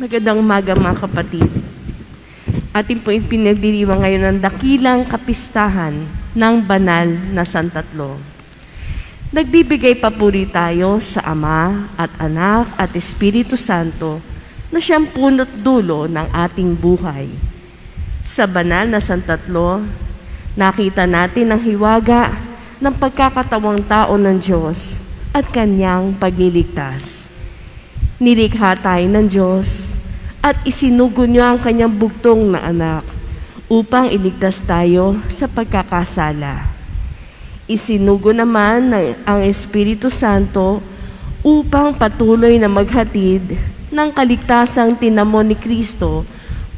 Magandang umaga mga kapatid. Atin po ipinagdiriwang ngayon ang dakilang kapistahan ng banal na Santatlo. Nagbibigay papuri tayo sa Ama at Anak at Espiritu Santo na siyang punot dulo ng ating buhay. Sa banal na Santatlo, nakita natin ang hiwaga ng pagkakatawang tao ng Diyos at kanyang pagliligtas. Nilikha tayo ng Diyos at isinugo niya ang kanyang bugtong na anak upang iligtas tayo sa pagkakasala. Isinugo naman ang Espiritu Santo upang patuloy na maghatid ng kaligtasang tinamon ni Kristo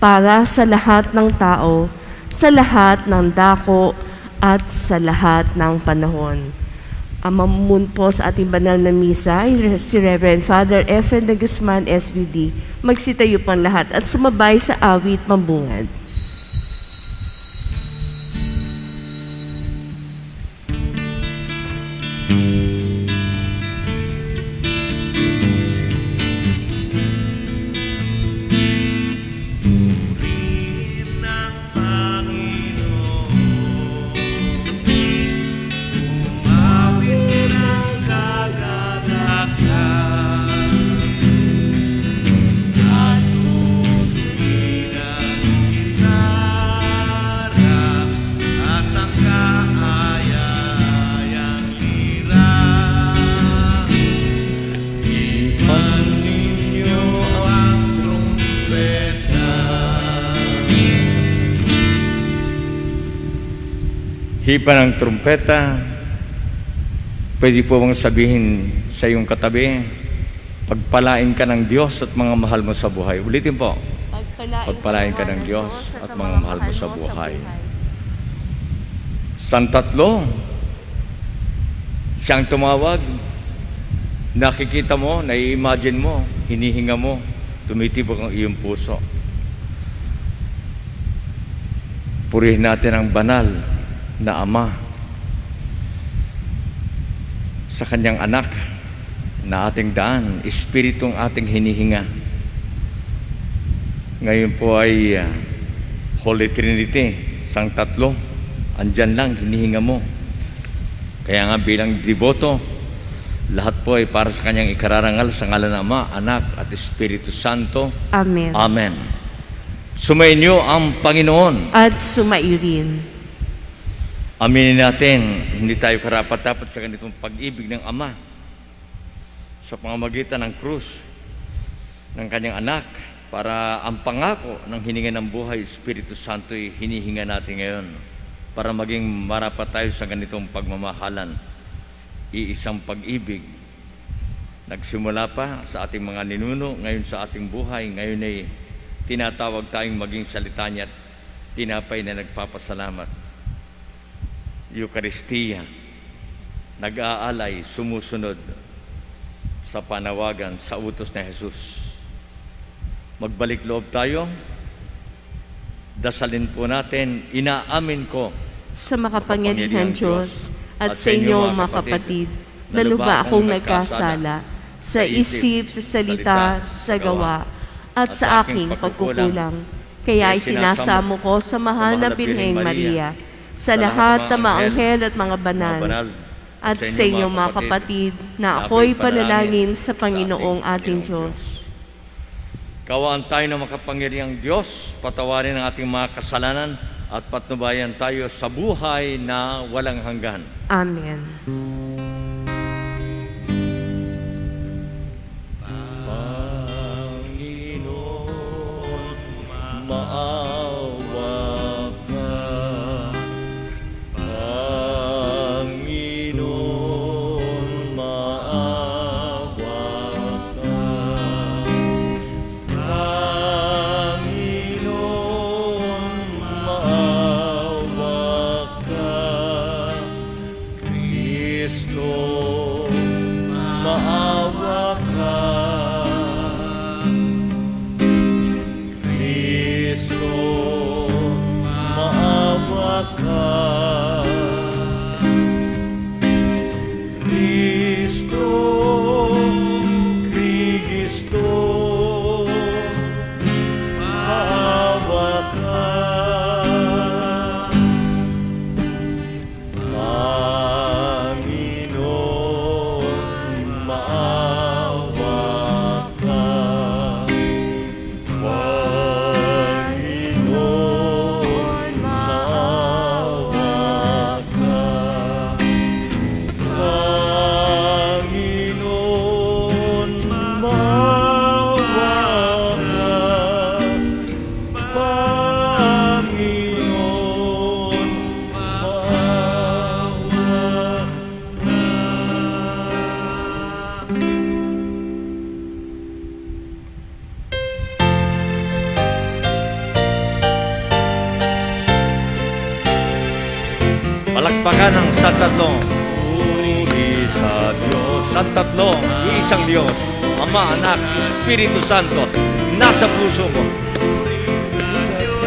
para sa lahat ng tao, sa lahat ng dako at sa lahat ng panahon. Ang mamumun po sa ating banal na misa ay si Reverend Father Efren de Guzman, SVD. Magsitayo po ang lahat at sumabay sa awit pambungad. Hipa ng trumpeta, pwede po bang sabihin sa iyong katabi, pagpalain ka ng Diyos at mga mahal mo sa buhay. Ulitin po, pagpalain ka ng Diyos at mga mahal mo sa buhay. Santatlo, siyang tumawag, nakikita mo, nai-imagine mo, hinihinga mo, tumitibok ang iyong puso. Purihin natin ang banal na Ama sa kanyang anak na ating daan, Espiritong ating hinihinga. Ngayon po ay Holy Trinity, Sang Tatlo, andyan lang, hinihinga mo. Kaya nga bilang deboto, lahat po ay para sa kanyang ikararangal sa ngalan ng Ama, Anak at Espiritu Santo. Amen. Amen. Sumainyo ang Panginoon. At sumairin. Aminin natin, hindi tayo karapat-dapat sa ganitong pag-ibig ng Ama sa pamamagitan ng krus ng kanyang anak para ang pangako ng hininga ng buhay, Espiritu Santo ay hinihinga natin ngayon para maging marapat tayo sa ganitong pagmamahalan. Iisang pag-ibig. Nagsimula pa sa ating mga ninuno, ngayon sa ating buhay, ngayon ay tinatawag tayong maging salita niya at tinapay na nagpapasalamat. Eucharistia, nag-aalay, sumusunod sa panawagan, sa utos ni Jesus. Magbalik loob tayo, dasalin po natin, inaamin ko sa makapangyarihang Diyos at sa inyo mga kapatid, na lubha akong nagkasala sa isip, sa salita, sa gawa, at sa aking pagkukulang. Kaya isinasamo ko sa mahal na Birheng Maria, sa lahat ng mga anghel at mga banal, at sa inyo mga kapatid, na ako'y panalangin sa Panginoong ating Diyos. Kawaan tayo ng makapangyarihang Diyos, patawarin ang ating mga kasalanan at patnubayan tayo sa buhay na walang hanggan. Amen. Panginoon, maawa ka. Panginoon, maawa ka. Panginoon, maawa ka. Kristo, maawa ka. Kristo, palakpakan ng santatlong puri sa Diyos. Santatlong, iisang Diyos, Ama, Anak, Espiritu Santo, nasa puso mo.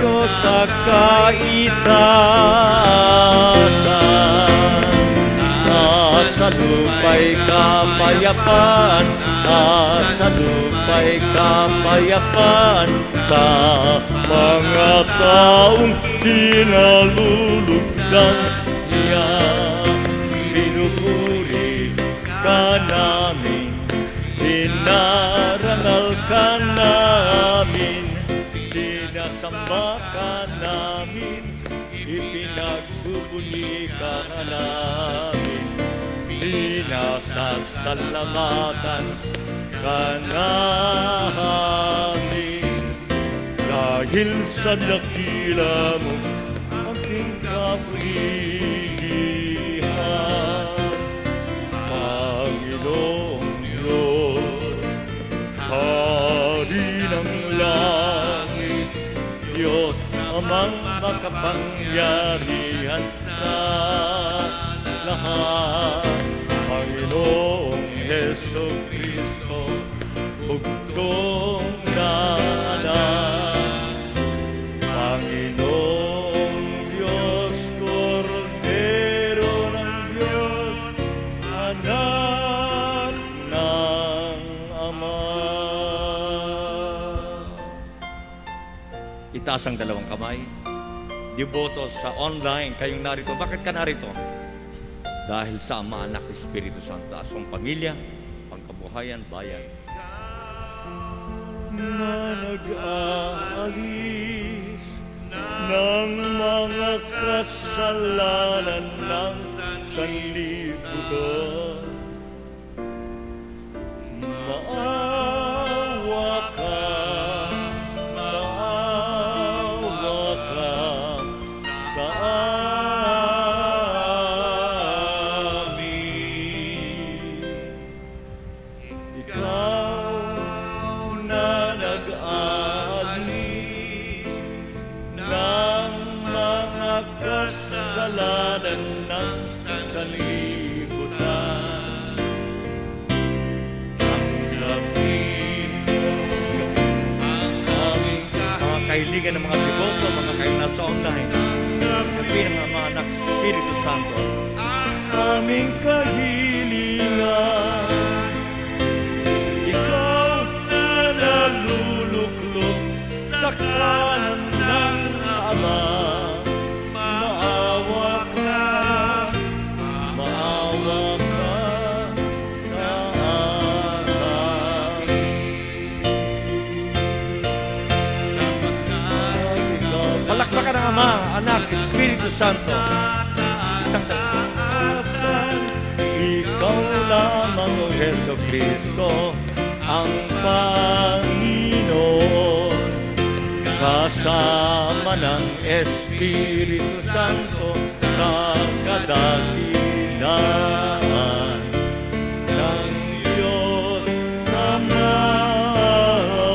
Diyos sa kaitaasan, at sa lupa'y kapayapaan, at sa lupa'y kapayapaan, sa mga taong pinalulugdan niya. Pinupuri ka namin, pinarangal ka namin, sinasamba ka namin, ipinagbubuni ka namin, pinasasalamatan ka namin. Dahil sa dakila mo aking kapulihan, Panginoong Diyos, Hari ng langit, Diyos amang makapangyarihan sa lahat, Panginoong Heso Kristo, bugtong na anak, Panginoong Diyos, Kordero ng Diyos, Anak ng Ama. Itaas ang dalawang kamay. Deboto sa online, kayong narito. Bakit ka narito? Dahil sa Ama, Anak, Espiritu Santo, asong pamilya, pangkabuhayan, bayan, na nag-aalis ng mga kasalanan ng sanlibutan. Maawa ka sa amin. Ikaw na nag-aalis ng mga kasalanan ng sanlibutan. Tanggapin mo ang aming mga kahilingan ng mga deboto, mga kayo nasa online. Tanggapin ang Ama, Anak, Espiritu Santo, aming kahilingan. Ikaw na naluluklok sa kanan ng Ama, maawa ka sa akin. Palakpakan ng Ama, Anak, Espiritu Santo, isang tatasan. Ikaw lamang, O Heso Kristo, ang Panginoon, kasama ng Espiritu Santo sa kadakilaan ng Diyos Ama.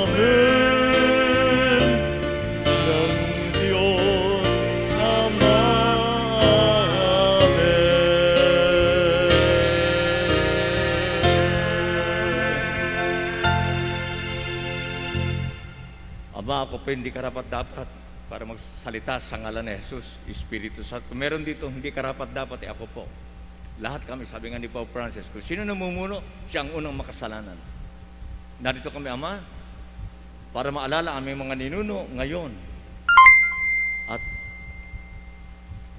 Amen. Ng Diyos Ama. Amen. Ama, ako po hindi karapat-dapat para magsalita sa ngalan ni Jesus, Espiritu Santo. Meron dito hindi karapat-dapat, ako po. Lahat kami, sabi nga ni Pope Francis, kung sino namumuno, siya ang unang makasalanan. Narito kami, Ama, para maalala aming mga ninuno ngayon at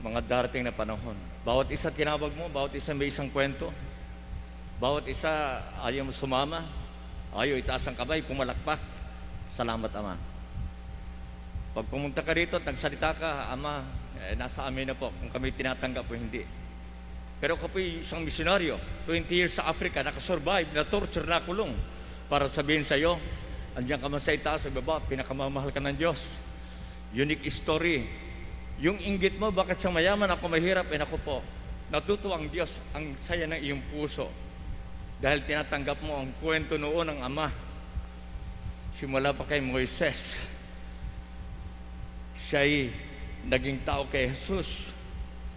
mga darating na panahon. Bawat isa tinawag mo, bawat isa may isang kwento, bawat isa ayaw mo sumama, ayaw itaas ang kamay, pumalakpak. Salamat, Ama. Pag pumunta ka rito at nagsalita ka, Ama, nasa amin na po kung kami tinatanggap o hindi. Pero ako po isang misyonaryo, 20 years sa Africa, nakasurvive, na-torture, nakulong, para sabihin sa iyo, andiyan ka man sa itaas, sa baba, pinakamamahal ka ng Diyos. Unique story. Yung inggit mo, bakit sa mayaman ako mahirap? Ako po, natutuwa ang Diyos, ang saya ng iyong puso. Dahil tinatanggap mo ang kwento noon ng Ama. Simula pa kay Moises, siya'y naging tao kay Jesus.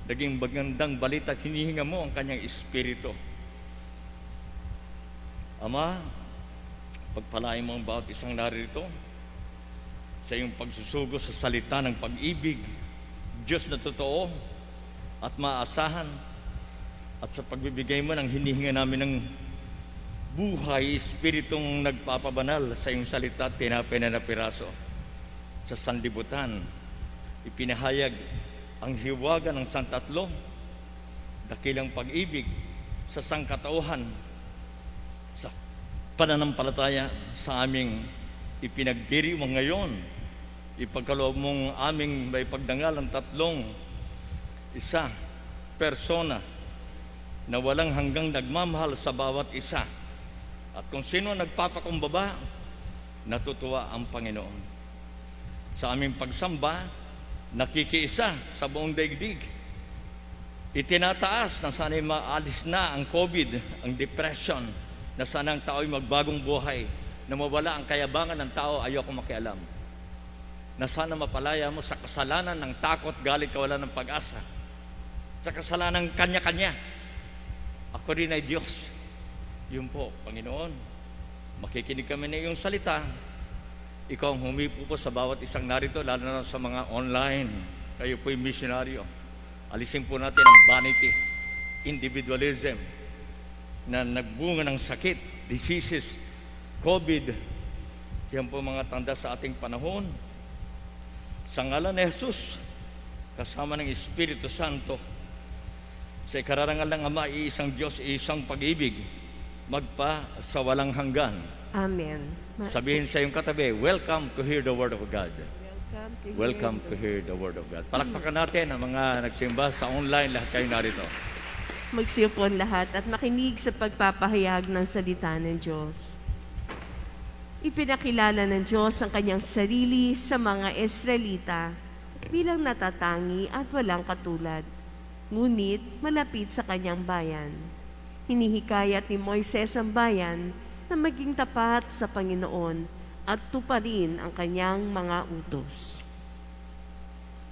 naging magandang balita at hinihinga mo ang kanyang espiritu. Ama, pagpalain mo ang bawat isang narito sa iyong pagsusugo sa salita ng pag-ibig, Diyos na totoo at maasahan, at sa pagbibigay mo ng hinihinga namin ng buhay, espiritong nagpapabanal sa iyong salita at tinapay na piraso sa sanlibutan. Ipinahayag ang hiwaga ng santatlo, dakilang pag-ibig sa sangkatauhan, sa pananampalataya sa aming ipinagdiriwang ngayon. Ipagkaloob mong aming may pagdangal ang tatlong isa persona na walang hanggang nagmamahal sa bawat isa. At kung sino nagpapakumbaba, natutuwa ang Panginoon. Sa aming pagsamba, nakikiisa sa buong daigdig. Itinataas na sana'y maalis na ang COVID, ang depression, na sana ang tao'y magbagong buhay, na mawala ang kayabangan ng tao, ayoko makialam. Na sana mapalaya mo sa kasalanan ng takot, galit, kawalan ng pag-asa, sa kasalanan ng kanya-kanya. Ako rin ay Diyos. Yun po, Panginoon, makikinig kami ng iyong salita. Ikaw ang humipo po sa bawat isang narito, lalo na sa mga online. Kayo po'y misyonaryo. Alisin po natin ang vanity, individualism, na nagbunga ng sakit, diseases, COVID. Yan po mga tanda sa ating panahon. Sa ngalan ni Jesus, kasama ng Espiritu Santo, sa ikararangal ng Ama, iisang Diyos, iisang pag-ibig, magpa sa walang hanggan. Amen. Sabihin sa iyong katabi, welcome to hear the Word of God. Welcome Welcome to hear the Word of God. Palakpakan natin ang mga nagsimba sa online, lahat kayo narito. Magsiyopon lahat at makinig sa pagpapahayag ng salita ng Diyos. Ipinakilala ng Diyos ang kanyang sarili sa mga Israelita bilang natatangi at walang katulad, ngunit malapit sa kanyang bayan. Hinihikayat ni Moises ang bayan na maging tapat sa Panginoon at tuparin ang kanyang mga utos.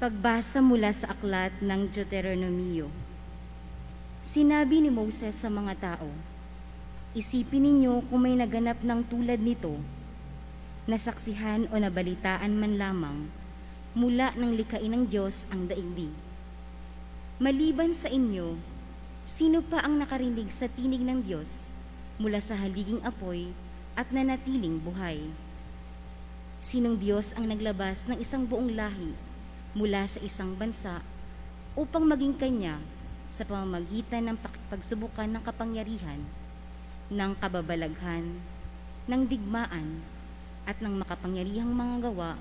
Pagbasa mula sa aklat ng Deuteronomio. Sinabi ni Moses sa mga tao, isipin ninyo kung may naganap ng tulad nito, nasaksihan o nabalitaan man lamang mula ng likhain ng Diyos ang daigdig. Maliban sa inyo, sino pa ang nakarinig sa tinig ng Diyos mula sa haliging apoy at nanatiling buhay? Sinong Diyos ang naglabas ng isang buong lahi mula sa isang bansa upang maging kanya sa pamamagitan ng pagsubukan ng kapangyarihan, ng kababalaghan, ng digmaan, at ng makapangyarihang mga gawa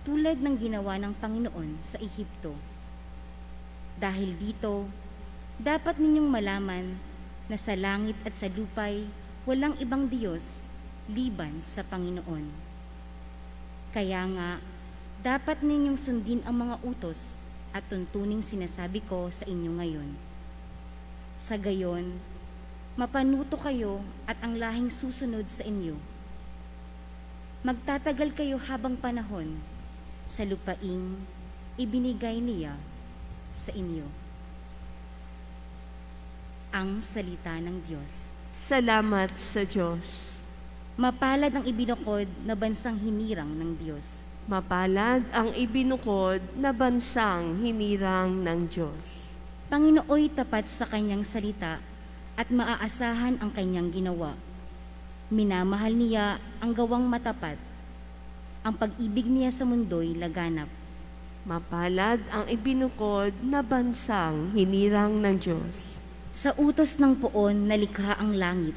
tulad ng ginawa ng Panginoon sa Ehipto? Dahil dito, dapat ninyong malaman na sa langit at sa lupay walang ibang Diyos liban sa Panginoon. Kaya nga, dapat ninyong sundin ang mga utos at tuntuning sinasabi ko sa inyo ngayon. Sa gayon, mapanuto kayo at ang lahing susunod sa inyo. Magtatagal kayo habang panahon sa lupaing ibinigay niya sa inyo. Ang salita ng Diyos. Salamat sa Diyos. Mapalad ang ibinukod na bansang hinirang ng Diyos. Mapalad ang ibinukod na bansang hinirang ng Diyos. Panginooy tapat sa kanyang salita at maaasahan ang kanyang ginawa. Minamahal niya ang gawang matapat. Ang pag-ibig niya sa mundo'y laganap. Mapalad ang ibinukod na bansang hinirang ng Diyos. Sa utos ng poon nalikha ang langit,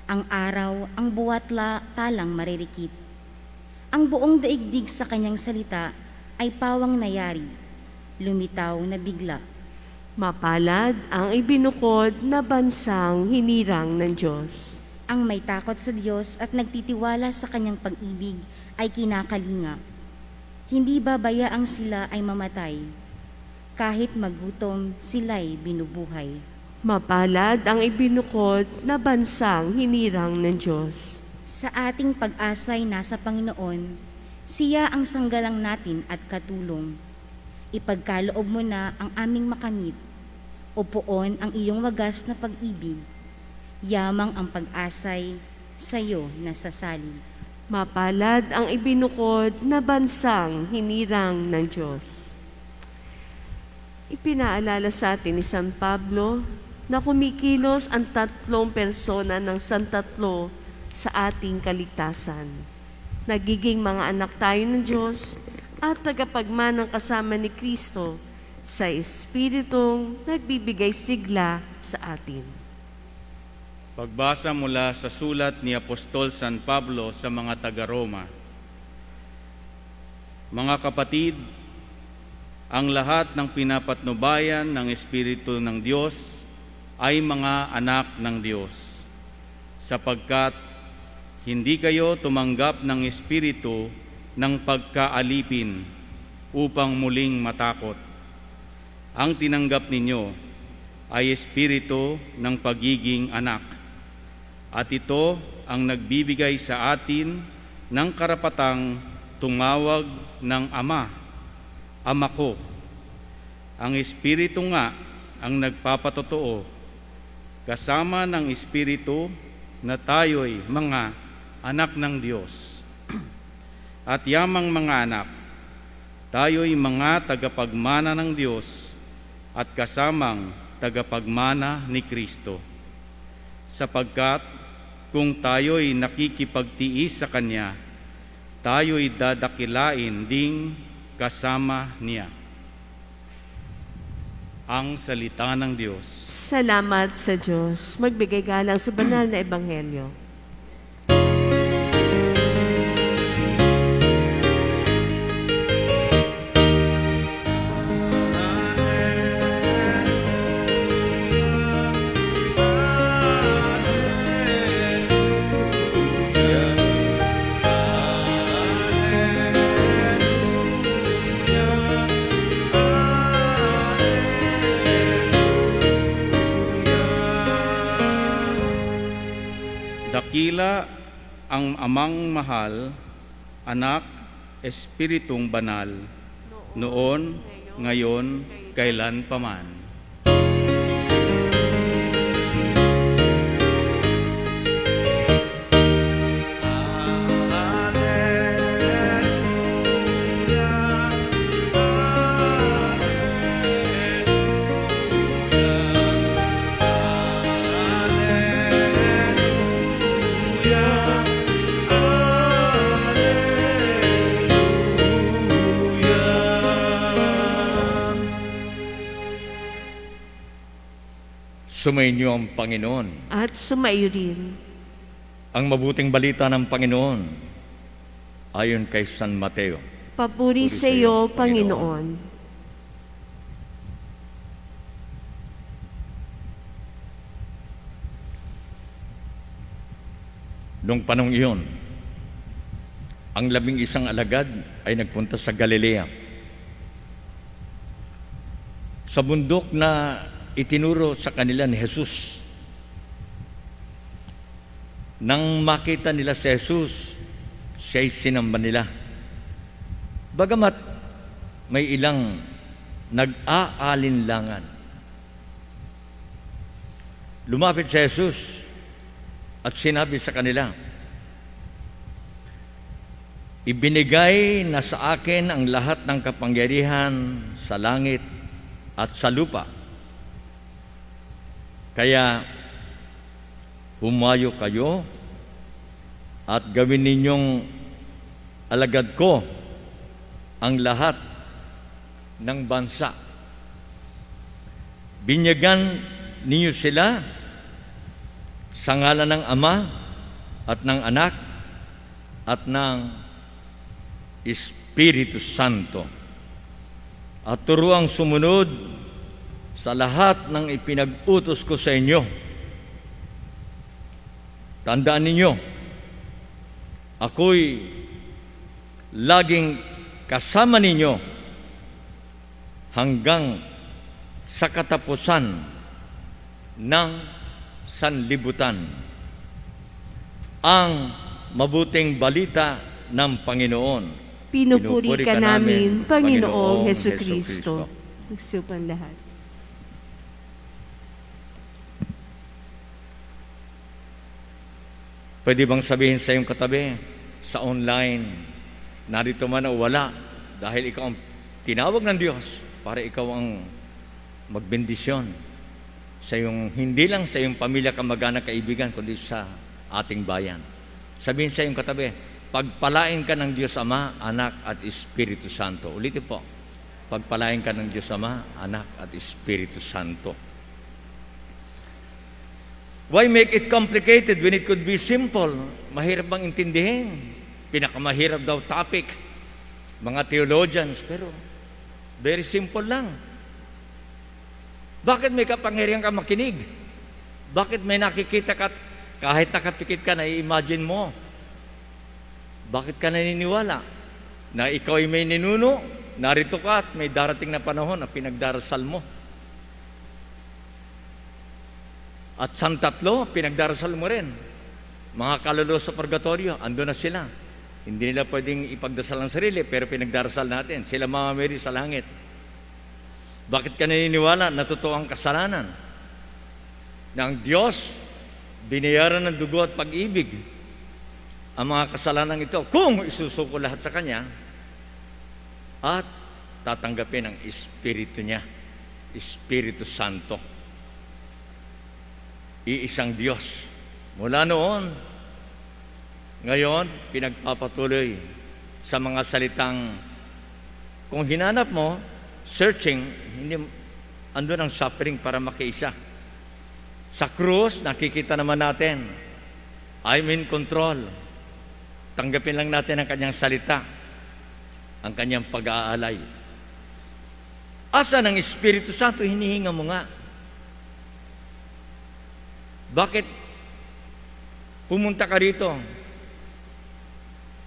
ang araw, ang buwat talang maririkit. Ang buong daigdig sa kanyang salita ay pawang nayari, lumitaw na bigla. Mapalad ang ibinukod na bansang hinirang ng Diyos. Ang may takot sa Diyos at nagtitiwala sa kanyang pag-ibig ay kinakalinga. Hindi babayaang sila ay mamatay. Kahit magutom, sila'y binubuhay. Mapalad ang ibinukod na bansang hinirang ng Diyos. Sa ating pag-asay nasa Panginoon, siya ang sanggalang natin at katulong. ipagkaloob mo na ang aming makamit, o poon ang iyong wagas na pag-ibig, yamang ang pag-asay sa iyo nasasalib. Mapalad ang ibinukod na bansang hinirang ng Diyos. Ipinaalala sa atin ni San Pablo na kumikilos ang tatlong persona ng Santatlo sa ating kaligtasan. Nagiging mga anak tayo ng Diyos at tagapagmanang kasama ni Kristo sa Espiritong nagbibigay sigla sa atin. Pagbasa mula sa sulat ni Apostol San Pablo sa mga taga-Roma. Mga kapatid, ang lahat ng pinapatnubayan ng Espiritu ng Diyos ay mga anak ng Diyos, sapagkat hindi kayo tumanggap ng Espiritu ng pagkaalipin upang muling matakot. Ang tinanggap ninyo ay Espiritu ng pagiging anak, at ito ang nagbibigay sa atin ng karapatang tumawag ng Ama, Ama ko. Ang Espiritu nga ang nagpapatotoo, kasama ng Espiritu na tayo'y mga anak ng Diyos. At yamang mga anak, tayo'y mga tagapagmana ng Diyos at kasamang tagapagmana ni Kristo. Sapagkat kung tayo'y nakikipagtiis sa Kanya, tayo'y dadakilain ding kasama Niya. Ang salita ng Diyos. Salamat sa Diyos. Magbigay galang sa banal na ebanghelyo. Dakila ang Amang mahal, Anak, Espiritong banal, noon, ngayon, kailan paman. Sumainyo ang Panginoon. At sumaiyo rin. Ang mabuting balita ng Panginoon ayon kay San Mateo. Papuri sa iyo, Panginoon. Noong panong iyon, ang 11 alagad ay nagpunta sa Galilea. Sa bundok na itinuro sa kanila ni Jesus. Nang makita nila si Jesus, siya'y sinamba nila. Bagamat may ilang nag-aalinlangan. Lumapit si Jesus at sinabi sa kanila, "Ibinigay na sa akin ang lahat ng kapangyarihan sa langit at sa lupa. Kaya humayo kayo at gawin ninyong alagad ko ang lahat ng bansa. Binyagan ninyo sila sa ngalan ng Ama at ng Anak at ng Espiritu Santo. At turuang sumunod sa lahat ng ipinag-utos ko sa inyo. Tandaan ninyo, ako'y laging kasama ninyo hanggang sa katapusan ng sanlibutan." Ang mabuting balita ng Panginoon. Pinupuri ka namin, Panginoong Hesukristo. Hesukristo. Nagsupan lahat. Pwede bang sabihin sa iyong katabi, sa online, narito man o wala, dahil ikaw ang tinawag ng Diyos para ikaw ang magbendisyon sa iyong, hindi lang sa iyong pamilya, kamag-anak, kaibigan, kundi sa ating bayan. Sabihin sa iyong katabi, pagpalain ka ng Diyos Ama, Anak at Espiritu Santo. Ulitin po, pagpalain ka ng Diyos Ama, Anak at Espiritu Santo. Why make it complicated when it could be simple? Mahirap bang intindihin? Pinakamahirap daw topic, mga theologians, pero very simple lang. Bakit may kapangyarihan ka makinig? Bakit may nakikita ka, kahit nakatikit ka, na-imagine mo? Bakit ka naniniwala na ikaw ay may ninuno, narito ka at may darating na panahon na pinagdarasal mo? At sang tatlo, pinagdarasal mo rin. Mga kaluluwa sa purgatorio, ando na sila. Hindi nila pwedeng ipagdasal ang sarili, pero pinagdarasal natin. Sila mamameri sa langit. Bakit ka naniniwala na totoo ang kasalanan? Na ang Diyos, binayaran ng dugo at pag-ibig ang mga kasalanan ito, kung isusuko lahat sa Kanya, at tatanggapin ang Espiritu niya, Espiritu Santo. Iisang Diyos. Mula noon, ngayon, pinagpapatuloy sa mga salitang, kung hinanap mo, searching, hindi, andun ang suffering para makiisa. Sa krus, nakikita naman natin, I'm in control. Tanggapin lang natin ang kanyang salita, ang kanyang pag-aalay. Asa ng Espiritu Santo, hinihinga mo nga. Bakit pumunta ka rito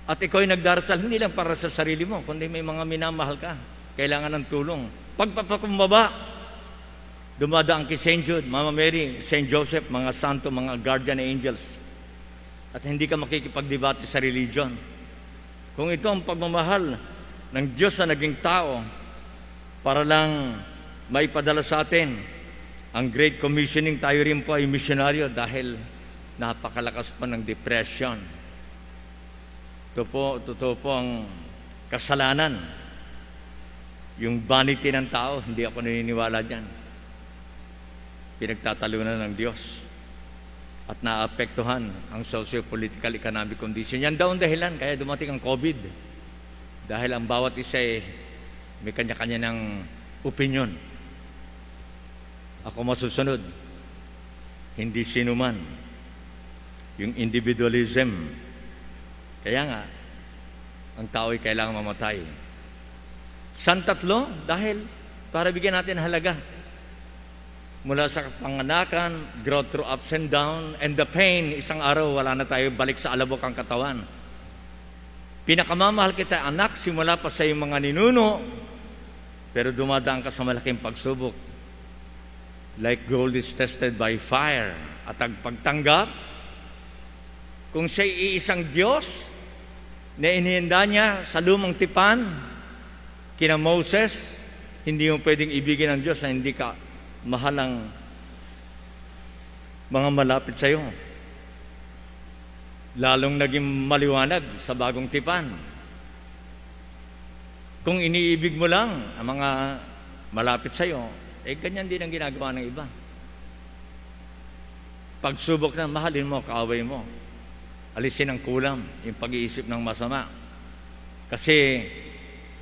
at ikaw ay nagdarasal hindi lang para sa sarili mo, kundi may mga minamahal ka, kailangan ng tulong. Pagpapakumbaba, dumadaan kay St. Jude, Mama Mary, St. Joseph, mga santo, mga guardian angels. At hindi ka makikipagdebate sa religion. Kung ito ang pagmamahal ng Diyos na naging tao para lang maipadala sa atin ang Great Commissioning, tayo rin po ay misyonaryo dahil napakalakas pa ng depression. Totoo po ang kasalanan. Yung vanity ng tao, hindi ako naniniwala dyan. Pinagtatalunan ng Diyos at naapektuhan ang socio-political economic condition. Yan daw ang dahilan, kaya dumating ang COVID. Dahil ang bawat isa ay may kanya-kanya ng opinion. Ako masusunod, hindi sinuman. Yung individualism. Kaya nga, ang tao ay kailangang mamatay. San tatlo? Dahil para bigyan natin halaga. Mula sa panganakan, growth through ups and down, and the pain, isang araw, wala na tayo, balik sa alabok ang katawan. Pinakamamahal kita, anak, simula pa sa iyong mga ninuno, pero dumadaan ka sa malaking pagsubok. Like gold is tested by fire. At ang pagtanggap, kung siya'y iisang Diyos, na inihanda niya sa lumang tipan, kina Moses, hindi mo pwedeng ibigin ng Diyos na hindi ka mahal ang mga malapit sa iyo. Lalong naging maliwanag sa bagong tipan. Kung iniibig mo lang ang mga malapit sa iyo, ganyan din ang ginagawa ng iba. Pagsubok na, mahalin mo, kaaway mo. Alisin ang kulam, yung pag-iisip ng masama. Kasi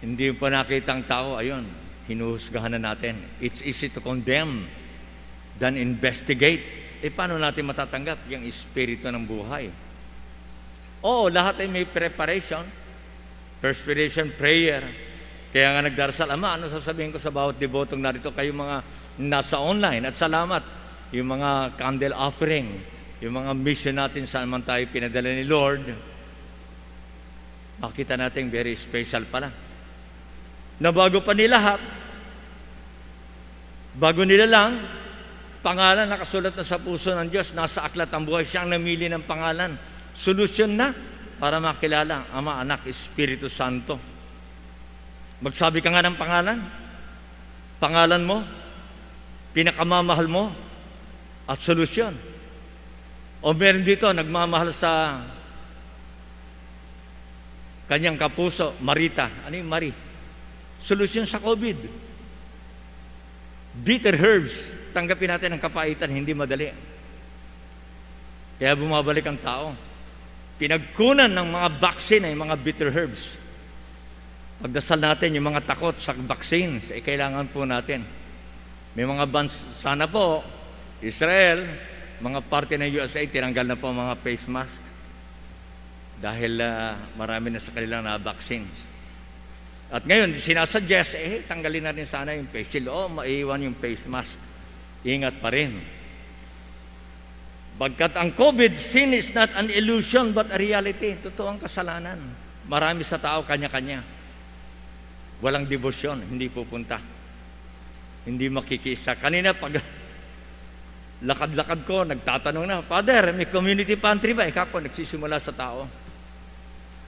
hindi pa nakita ang tao, ayun, hinuhusgahan na natin. It's easy to condemn than investigate. Paano natin matatanggap yung espiritu ng buhay? Oo, lahat ay may preparation. Perspiration, prayer. Kaya nga nagdarasal, Ama, ano sasabihin ko sa bawat debotong narito, kayo mga nasa online, at salamat, yung mga candle offering, yung mga mission natin saan man tayo pinadala ni Lord, makita natin very special pala. Na bago pa nilahat, bago nila lang, pangalan nakasulat na sa puso ng Diyos, nasa aklat ang buhay, siyang namili ng pangalan. Solusyon na para makilala, Ama, Anak, Espiritu Santo. Magsabi ka nga ng pangalan. Pangalan mo, pinakamamahal mo, at solusyon. O meron dito, nagmamahal sa kanyang kapuso, Marita. Ano yung Mari? Solusyon sa COVID. Bitter herbs. Tanggapin natin ang kapaitan, hindi madali. Kaya bumabalik ang tao. Pinagkunan ng mga vaccine ay mga bitter herbs. Pagdasal natin yung mga takot sa vaccines, kailangan po natin. May mga sana po, Israel, mga parte ng USA, tinanggal na po mga face mask. Dahil marami na sa kanilang na vaccines. At ngayon, sinasuggest, tanggalin na rin sana yung face shield. Maiiwan yung face mask. Ingat pa rin. Bagkat ang COVID, sin is not an illusion but a reality. Totoo ang kasalanan. Marami sa tao, kanya-kanya. Walang debosyon, hindi pupunta. Hindi makikisa. Kanina, pag lakad-lakad ko, nagtatanong na, Father, may community pantry ba? Kako, nagsisimula sa tao.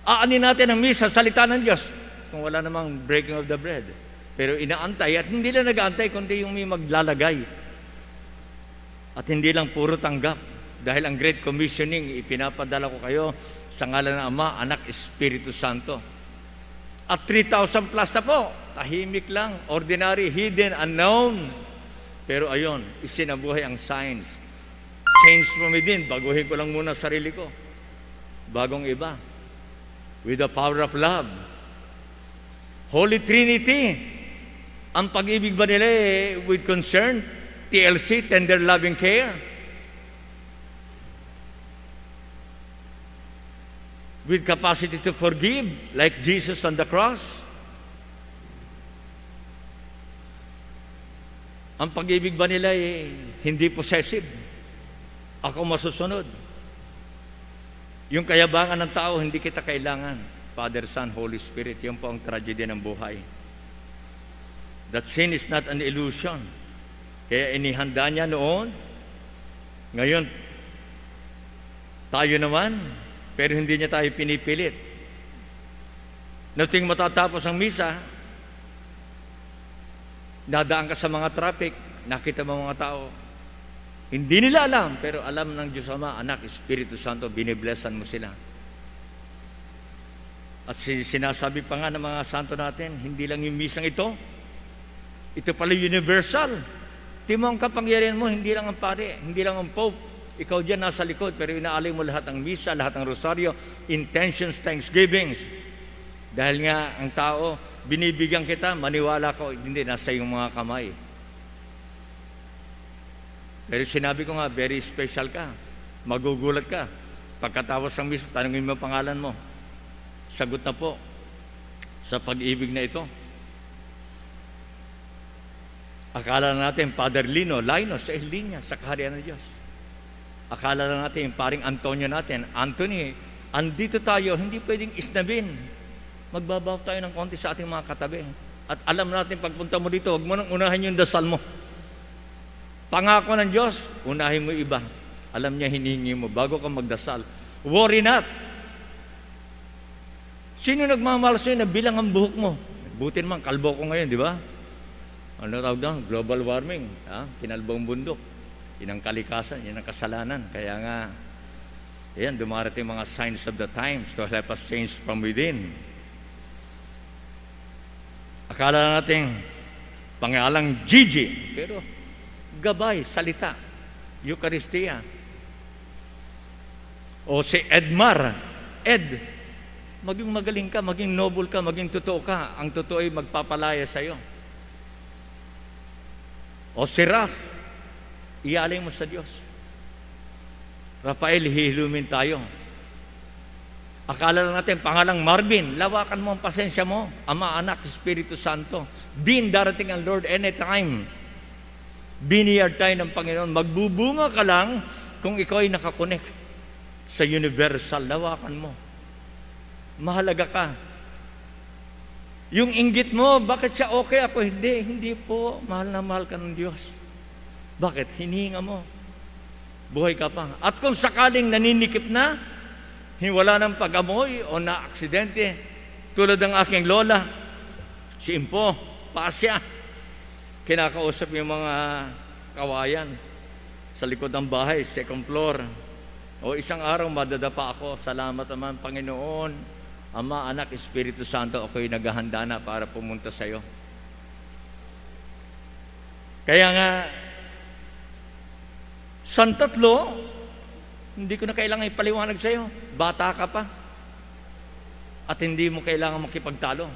Aanin natin ang misa, salita ng Diyos, kung wala namang breaking of the bread. Pero inaantay, at hindi lang nag-aantay, kundi yung may maglalagay. At hindi lang puro tanggap. Dahil ang Great Commissioning, ipinapadala ko kayo sa ngalan ng Ama, Anak, Espiritu Santo. At 3,000 plus na po, tahimik lang, ordinary, hidden, unknown. Pero ayon, isinabuhay ang signs. Change from within, baguhin ko lang muna sarili ko. Bagong iba. With the power of love. Holy Trinity. Ang pag-ibig ba nila with concern? TLC, tender loving care. With capacity to forgive, like Jesus on the cross. Ang pag-ibig ba nila hindi possessive? Ako masusunod. Yung kayabangan ng tao, hindi kita kailangan. Father, Son, Holy Spirit, yun po ang tragedy ng buhay. That sin is not an illusion. Kaya inihanda niya noon. Ngayon, tayo naman, pero hindi niya tayo pinipilit. Nating matatapos ang misa, dadaan ka sa mga traffic, nakita mo mga tao, hindi nila alam, pero alam ng Diyos Ama, Anak, Espiritu Santo, biniblessan mo sila. At sinasabi pa nga ng mga santo natin, hindi lang yung misang ito pala universal. Timo ang kapangyarihan mo, hindi lang ang pare, hindi lang ang Pope. Ikaw dyan nasa likod, pero inaalay mo lahat ng misa, lahat ng rosaryo, intentions, thanksgivings. Dahil nga ang tao, binibigyan kita, maniwala ko, hindi, nasa iyong mga kamay. Pero sinabi ko nga, very special ka. Magugulat ka. Pagkatapos ng misa, tanungin mo ang pangalan mo. Sagot na po sa pag-ibig na ito. Akala natin, Father Linus, sa linya, sa kaharian ng Diyos. Akala lang natin, yung paring Antonio natin, Anthony, andito tayo, hindi pwedeng isnabin. Magbabaw tayo ng konti sa ating mga katabi. At alam natin, pagpunta mo dito, huwag mo nang unahin yung dasal mo. Pangako ng Diyos, unahin mo iba. Alam niya, hinihingi mo, bago ka magdasal. Worry not. Sino nagmamahal sa'yo na bilang ang buhok mo? Buti naman, kalbo ko ngayon, di ba? Ano tawag doon? Global warming. Kinalbong bundok. Yan ang kalikasan, yan ang kasalanan. Kaya nga, yan, dumarating mga signs of the times to help us change from within. Akala natin, pangalang Gigi, pero gabay, salita, Eucharistia. O si Edmar, maging magaling ka, maging noble ka, maging totoo ka. Ang totoo ay magpapalaya sa'yo. O si Raf, ialay mo sa Diyos. Rafael, hihilumin tayo. Akala lang natin, pangalang Marvin, lawakan mo ang pasensya mo. Ama, Anak, Espiritu Santo. Darating ang Lord anytime. Biniyard tayo ng Panginoon. Magbubunga ka lang kung ikaw ay nakakonect sa universal. Lawakan mo. Mahalaga ka. Yung inggit mo, bakit siya okay, ako hindi? Hindi po. Mahal na mahal ka ng Diyos. Bakit? Hinihinga mo. Buhay ka pa. At kung sakaling naninikip na, wala ng pag-amoy o na-aksidente, tulad ng aking lola, Si Impo, Pasya, kinakausap yung mga kawayan sa likod ng bahay, second floor. O isang araw madadapa ako, salamat naman Panginoon, Ama, Anak, Espiritu Santo, ako'y naghahanda na para pumunta sa iyo. Kaya nga, Santatlo, hindi ko na kailangan ipaliwanag sa iyo. Bata ka pa. At hindi mo kailangan makipagtalo.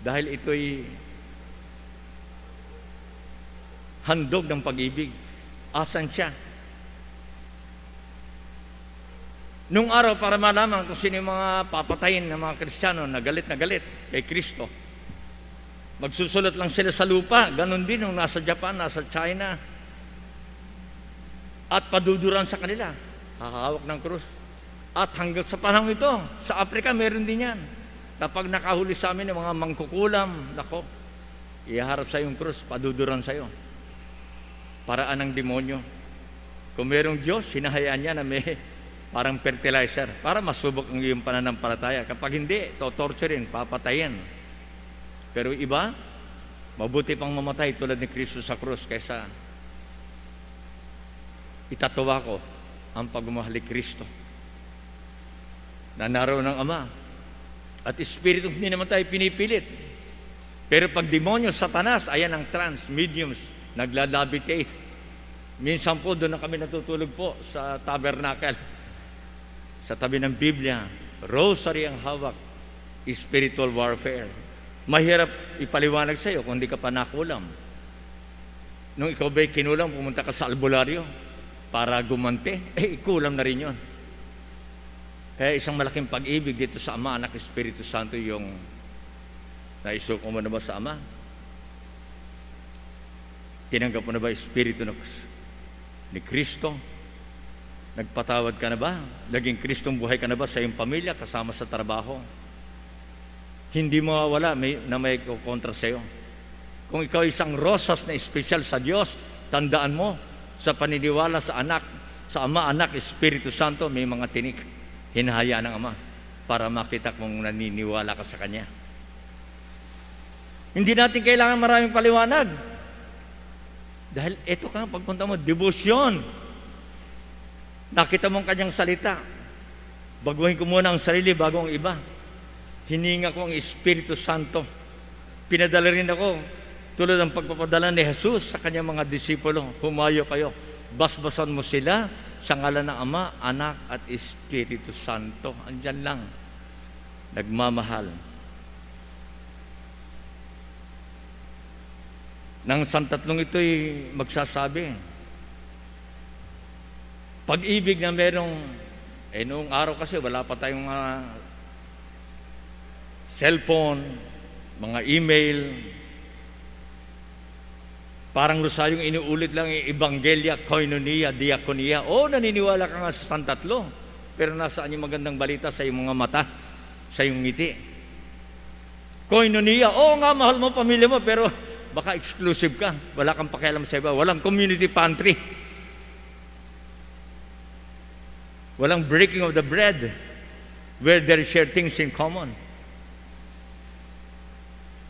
Dahil ito'y handog ng pag-ibig. Asan siya? Nung araw, para malaman kung sino yung mga papatayin ng mga Kristiyano na galit kay Kristo, magsusulat lang sila sa lupa. Ganon din nung nasa Japan, nasa China. At paduduran sa kanila, hahawak ng krus. At hanggang sa panahon ito, sa Afrika meron din yan. Kapag nakahuli sa amin ng mga mangkukulam, nako, iharap sa yung krus, paduduran sa iyo. Paraan ng demonyo. Kung merong Diyos, hinahayaan niya na may parang fertilizer para masubok ang iyong pananampalataya. Kapag hindi, torturein, papatayin. Pero iba, mabuti pang mamatay tulad ni Kristo sa krus kaysa itatawa ko ang pagmamahal ni Kristo na naroon ng Ama at Espiritu. Hindi naman tayo pinipilit. Pero pag demonyo, Satanas, ayan ang trans, mediums, naglalabitate. Minsan po doon na kami natutulog po sa tabernacle, sa tabi ng Biblia, rosary ang hawak, spiritual warfare. Mahirap ipaliwanag sa iyo kung hindi ka pa nakulam. Nung ikaw ba'y kinulam, pumunta ka sa albularyo para gumante, kulam na rin yun. Kaya isang malaking pag-ibig dito sa Ama, Anak, Espiritu Santo yung naisuko mo na ba sa Ama? Tinanggap mo na ba Espiritu ni Kristo? Nagpatawad ka na ba? Naging Kristong buhay ka na ba sa iyong pamilya, kasama sa trabaho? Hindi mawawala na may kontra sa iyo. Kung ikaw isang rosas na espesyal sa Diyos, tandaan mo, sa paniniwala sa anak, sa Ama, Anak, Espiritu Santo, may mga tinik, hinahayaan ng Ama para makita kung naniniwala ka sa Kanya. Hindi natin kailangan maraming paliwanag. Dahil ito ka, pagpunta mo, debosyon. Nakita mo ang Kanyang salita. Baguhin ko muna ang sarili bago ang iba. Hininga ko ang Espiritu Santo. Pinadala rin ako tulad ng pagpapadala ni Jesus sa kanyang mga disipulo. Humayo kayo, basbasan mo sila sa ngalan ng Ama, Anak at Espiritu Santo. Andyan lang, nagmamahal. Nang santatlong ito'y magsasabi, pag-ibig na merong, noong araw kasi wala pa tayong cellphone, mga email, parang rosaryong inuulit lang yung Ebanghelya, Koinonia, Diakonia. Naniniwala ka nga sa Santatlo. Pero nasaan yung magandang balita sa iyong mga mata, sa iyong ngiti? Koinonia, nga, mahal mo pamilya mo, pero baka exclusive ka. Wala kang pakialam sa iba. Walang community pantry. Walang breaking of the bread where there share things in common.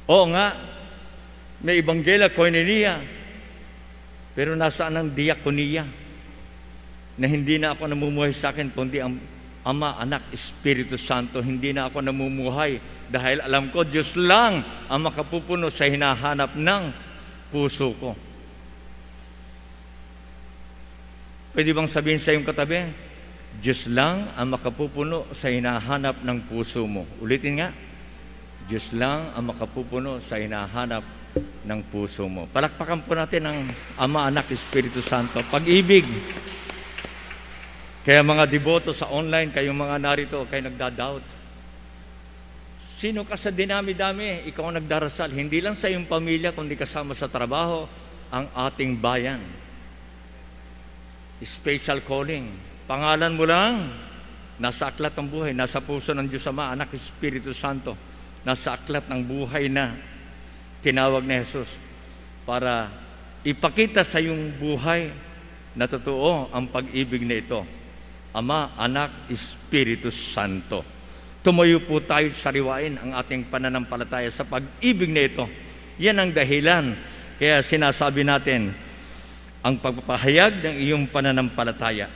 Nga, may Ebanghelya, Koinonia, pero nasaan ang Diakonia? Na hindi na ako namumuhay sa akin, kundi ang Ama, Anak, Espiritu Santo. Hindi na ako namumuhay dahil alam ko, Diyos lang ang makapupuno sa hinahanap ng puso ko. Pwede bang sabihin sa iyong katabi, Diyos lang ang makapupuno sa hinahanap ng puso mo? Ulitin nga, Diyos lang ang makapupuno sa hinahanap ng puso mo. Palakpakan po natin ang Ama, Anak, Espiritu Santo. Pag-ibig. Kaya mga deboto sa online, kayong mga narito, kayo nagda-doubt. Sino ka sa dinami-dami? Ikaw ang nagdarasal. Hindi lang sa iyong pamilya, kundi kasama sa trabaho, ang ating bayan. Special calling. Pangalan mo lang, nasa aklat ng buhay, nasa puso ng Diyos Ama, Anak, Espiritu Santo. Nasa aklat ng buhay na tinawag ni Jesus para ipakita sa iyong buhay na totoo ang pag-ibig na ito. Ama, Anak, Espiritu Santo. tumayo po tayo sariwain ang ating pananampalataya sa pag-ibig na ito. Yan ang dahilan. Kaya sinasabi natin, ang pagpapahayag ng iyong pananampalataya.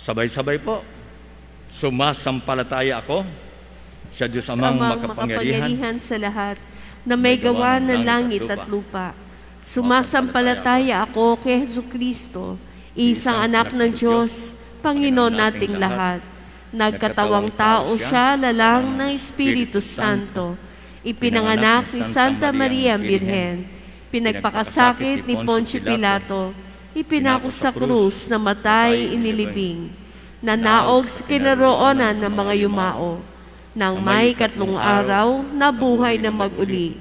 Sabay-sabay po, sumasampalataya ako sa Diyos Amang makapangyarihan sa lahat, na may gawa ng langit at lupa. Sumasampalataya ako kay Jesucristo, isang anak ng Diyos, Panginoon nating lahat. Nagkatawang tao siya, lalang ng Espiritu Santo. Ipinanganak ni Santa Maria Birhen, pinagpakasakit ni Poncio Pilato, ipinako sa krus, namatay, inilibing, nanaog sa kinaroonan ng mga yumao, nang may katlong araw, nabuhay na mag-uli,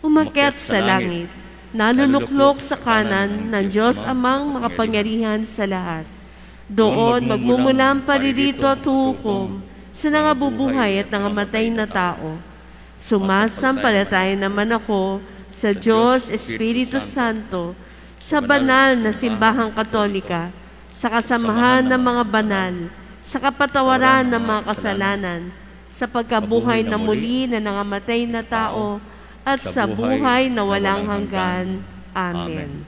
umakyat sa langit, naluluklok sa kanan ng Diyos Amang makapangyarihan sa lahat. Doon magmumulang paririto at hukom sa nangabubuhay at nangamatay na tao. Sumasampalataya naman ako sa Diyos Espiritu Santo, sa banal na simbahang katolika, sa kasamahan ng mga banal, sa kapatawaran ng mga kasalanan, sa pagkabuhay na muli na nangamatay na tao, at sa buhay na walang hanggan. Amen.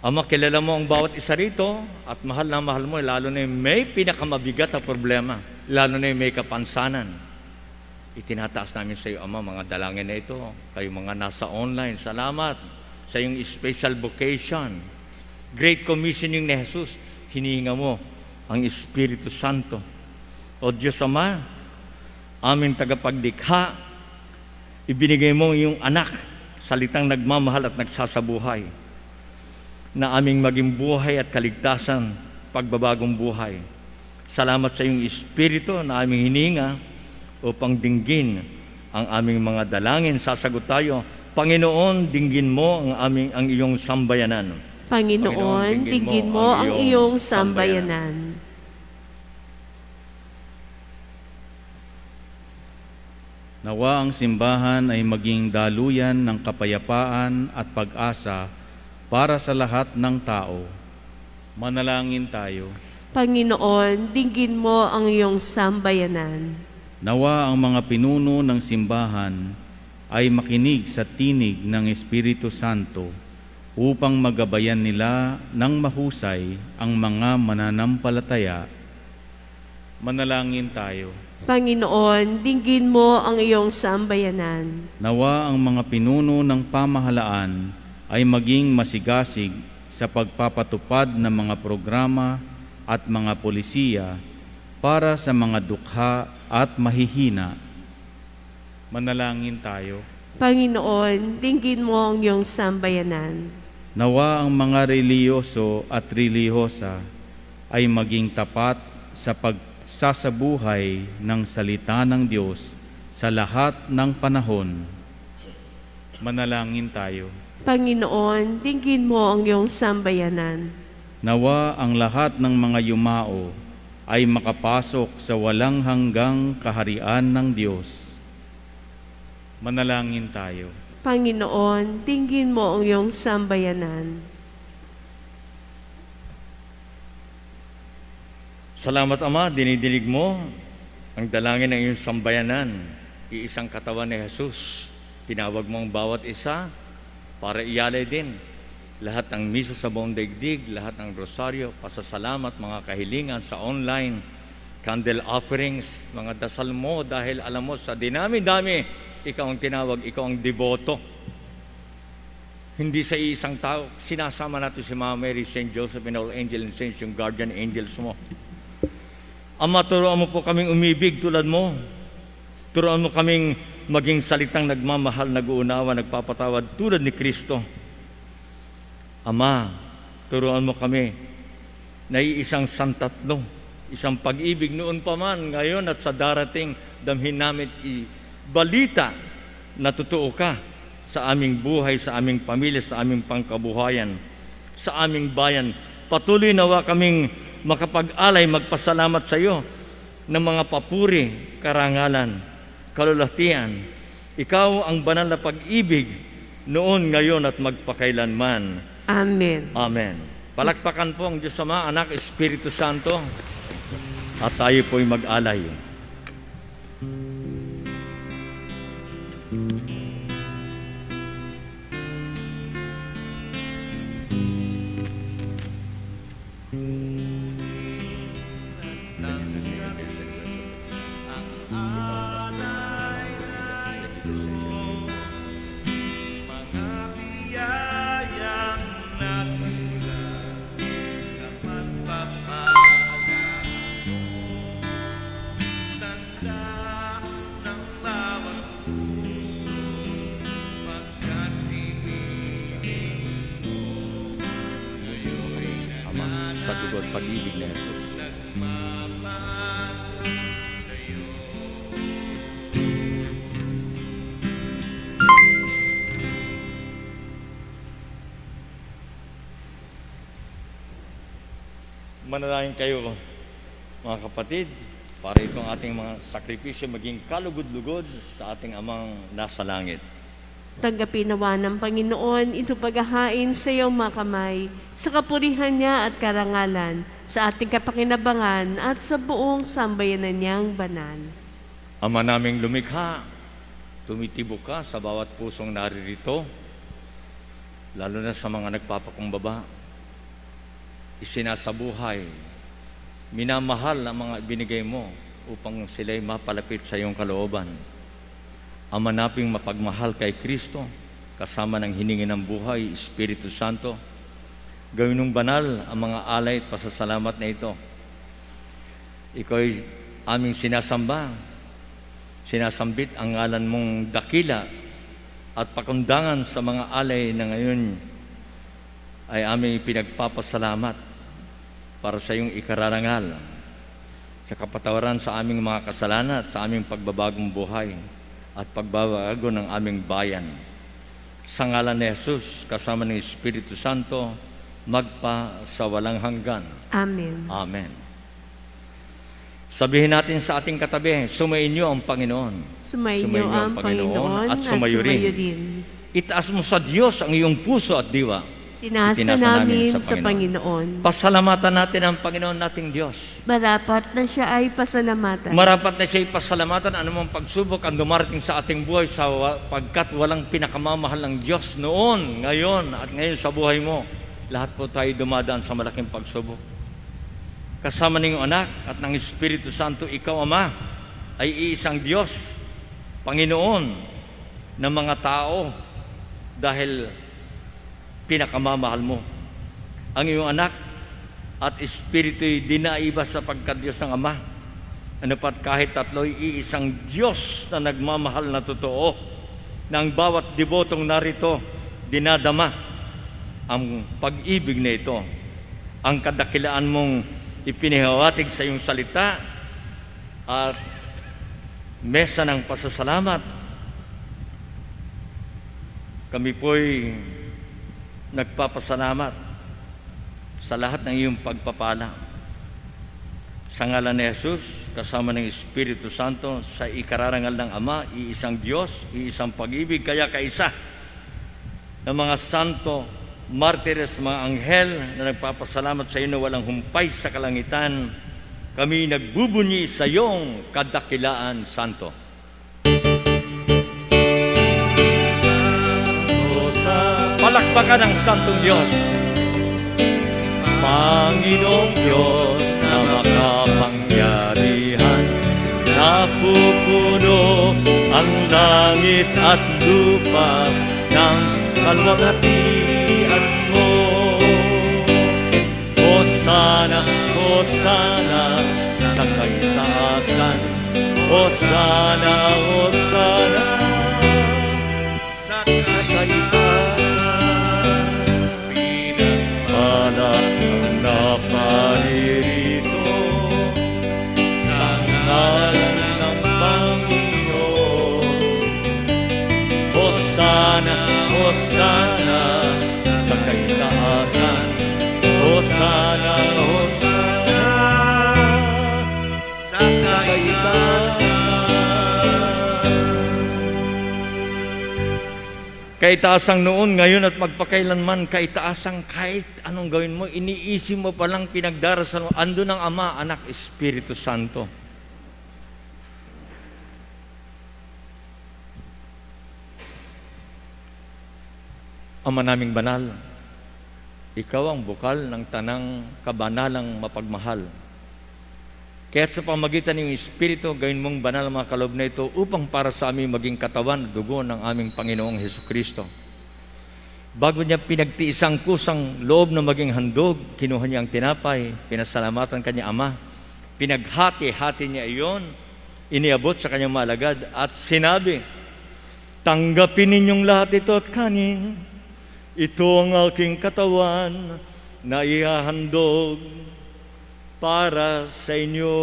Ama, kilala mo ang bawat isa rito at mahal na mahal mo, lalo na yung may pinakamabigat na problema, lalo na yung may kapansanan. Itinataas namin sa iyo, Ama, mga dalangin na ito. Kayo mga nasa online, salamat sa iyong special vocation. Great Commissioning ni Jesus, hinihinga mo ang Espiritu Santo. O Diyos Ama, aming tagapaglikha, ibinigay mo yung anak, salitang nagmamahal at nagsasabuhay, na aming maging buhay at kaligtasan, pagbabagong buhay. Salamat sa iyong Espiritu na aming hininga upang dinggin ang aming mga dalangin. Sasagot tayo, Panginoon, dinggin mo ang iyong sambayanan. Panginoon, dinggin mo ang iyong sambayanan. Nawa ang simbahan ay maging daluyan ng kapayapaan at pag-asa para sa lahat ng tao. Manalangin tayo. Panginoon, dinggin mo ang iyong sambayanan. Nawa ang mga pinuno ng simbahan ay makinig sa tinig ng Espiritu Santo upang magabayan nila ng mahusay ang mga mananampalataya. Manalangin tayo. Panginoon, dinggin mo ang iyong sambayanan. Nawa ang mga pinuno ng pamahalaan ay maging masigasig sa pagpapatupad ng mga programa at mga polisiya para sa mga dukha at mahihina. Manalangin tayo. Panginoon, dinggin mo ang iyong sambayanan. Nawa ang mga reliyoso at reliyosa ay maging tapat sa pagsasabuhay ng salita ng Diyos sa lahat ng panahon. Manalangin tayo. Panginoon, dinggin mo ang iyong sambayanan. Nawa ang lahat ng mga yumao ay makapasok sa walang hanggang kaharian ng Diyos. Manalangin tayo. Panginoon, dinggin mo ang iyong sambayanan. Salamat, Ama, dinidinig mo ang dalangin ng iyong sambayanan. Iisang katawan ni Jesus. Tinawag mo ang bawat isa para ialay din lahat ng miso sa buong daigdig, lahat ng rosaryo, pasasalamat, mga kahilingan sa online, candle offerings, mga dasal mo dahil alam mo sa dinami-dami, ikaw ang tinawag, ikaw ang deboto. Hindi sa isang tao, sinasama natin si Mama Mary, St. Joseph, and all angel and saints, yung guardian angels mo. Ama, turuan mo po kaming umibig tulad mo. Turuan mo kaming maging salitang nagmamahal, nag-uunawa, nagpapatawad tulad ni Kristo. Ama, turuan mo kami na iisang santatlo, isang pag-ibig noon pa man, ngayon at sa darating, damhin namin balita na totoo ka sa aming buhay, sa aming pamilya, sa aming pangkabuhayan, sa aming bayan. Patuloy nawa kaming makapag-alay, magpasalamat sa iyo ng mga papuri, karangalan, kalulatian. Ikaw ang banal na pag-ibig noon, ngayon at magpakailanman. Amen. Amen. Palakpakan po ang Diyos Ama, Anak, Espiritu Santo, at tayo po'y mag-alay. Ama, sa dugo't pag-ibig na Jesus. Manalangin kayo, mga kapatid, para itong ating mga sakripisyo maging kalugod-lugod sa ating Amang nasa langit. Tanggapin nawa ng Panginoon ito paghahain sa iyong mga kamay, sa kapurihan niya at karangalan, sa ating kapakinabangan at sa buong sambayanan niyang banal. Ama naming lumikha, tumitibok ka sa bawat pusong naririto, lalo na sa mga nagpapakumbaba. Isinasabuhay, minamahal ang mga binigay mo upang sila'y mapalapit sa iyong kalooban. Ama naping mapagmahal kay Kristo, kasama ng hiningi ng buhay, Espiritu Santo, gawin mong banal ang mga alay at pasasalamat na ito. Ikaw'y aming sinasamba, sinasambit ang ngalan mong dakila at pakundangan sa mga alay na ngayon ay aming pinagpapasalamat para sa iyong ikararangal, sa kapatawaran sa aming mga kasalanan at sa aming pagbabagong buhay at pagbabago ng aming bayan. Sa ngalan ni Jesus, kasama ng Espiritu Santo, magpa sa walang hanggan. Amen. Amen. Sabihin natin sa ating katabi, sumainyo ang Panginoon. Sumainyo ang Panginoon at sumayo rin. rin. Itaas mo sa Diyos ang iyong puso at diwa. Tinasa Itinasa namin sa Panginoon. Pasalamatan natin ang Panginoon nating Diyos. Marapat na siya ay pasalamatan. Marapat na siya ipasalamatan anumang pagsubok ang dumarating sa ating buhay pagkat walang pinakamamahal ng Diyos noon, ngayon at ngayon sa buhay mo. Lahat po tayo dumadaan sa malaking pagsubok. Kasama ng iyong anak at ng Espiritu Santo, ikaw, Ama, ay iisang Diyos, Panginoon ng mga tao dahil pinakamamahal mo. Ang iyong anak at Espiritu'y dinaiba sa pagka-Diyos ng Ama. Ano pat kahit tatlo'y iisang Diyos na nagmamahal na totoo, na ang bawat debotong narito dinadama ang pag-ibig na ito, ang kadakilaan mong ipinihawatig sa iyong salita at mesa ng pasasalamat. Kami po'y nagpapasalamat sa lahat ng iyong pagpapala. Sa ngalan ni Jesus, kasama ng Espiritu Santo, sa ikararangal ng Ama, iisang Diyos, iisang pag-ibig, kaya kaisa ng mga santo, martires, mga anghel na nagpapasalamat sa iyo na walang humpay sa kalangitan, kami nagbubunyi sa iyong kadakilaan, Santo. Palakpakan ang Santong Diyos. Panginoong Diyos na makapangyarihan, napupuno ang langit at lupa ng kalwalhatian mo. Hosana, Hosana sa kaitaasan, Hosana, Hosana sa kaitaasan. Pinagpala ang naparirito sa ngalan ng Panginoon. Hosana, Hosana sa kaitaasan, Hosana, Hosana sa kaitaasan. Kaitaasang noon, ngayon at magpakailanman, kaitaasang kahit anong gawin mo, iniisip mo palang pinagdarasal mo, ando ng Ama, Anak, Espiritu Santo. Ama naming banal, ikaw ang bukal ng tanang kabanalang mapagmahal. Kaya't sa pamagitan ng Espiritu, gawin mong banal mga kaloob na ito upang para sa amin maging katawan at dugo ng aming Panginoong Hesukristo. Bago niya pinagtiis ang kusang loob na maging handog, kinuha niya ang tinapay, pinasalamatan kanya Ama, pinaghati-hati niya iyon, iniabot sa kanyang malagad at sinabi, tanggapin ninyong lahat ito at kanin. Ito ang aking katawan na ihahandog para sa inyo.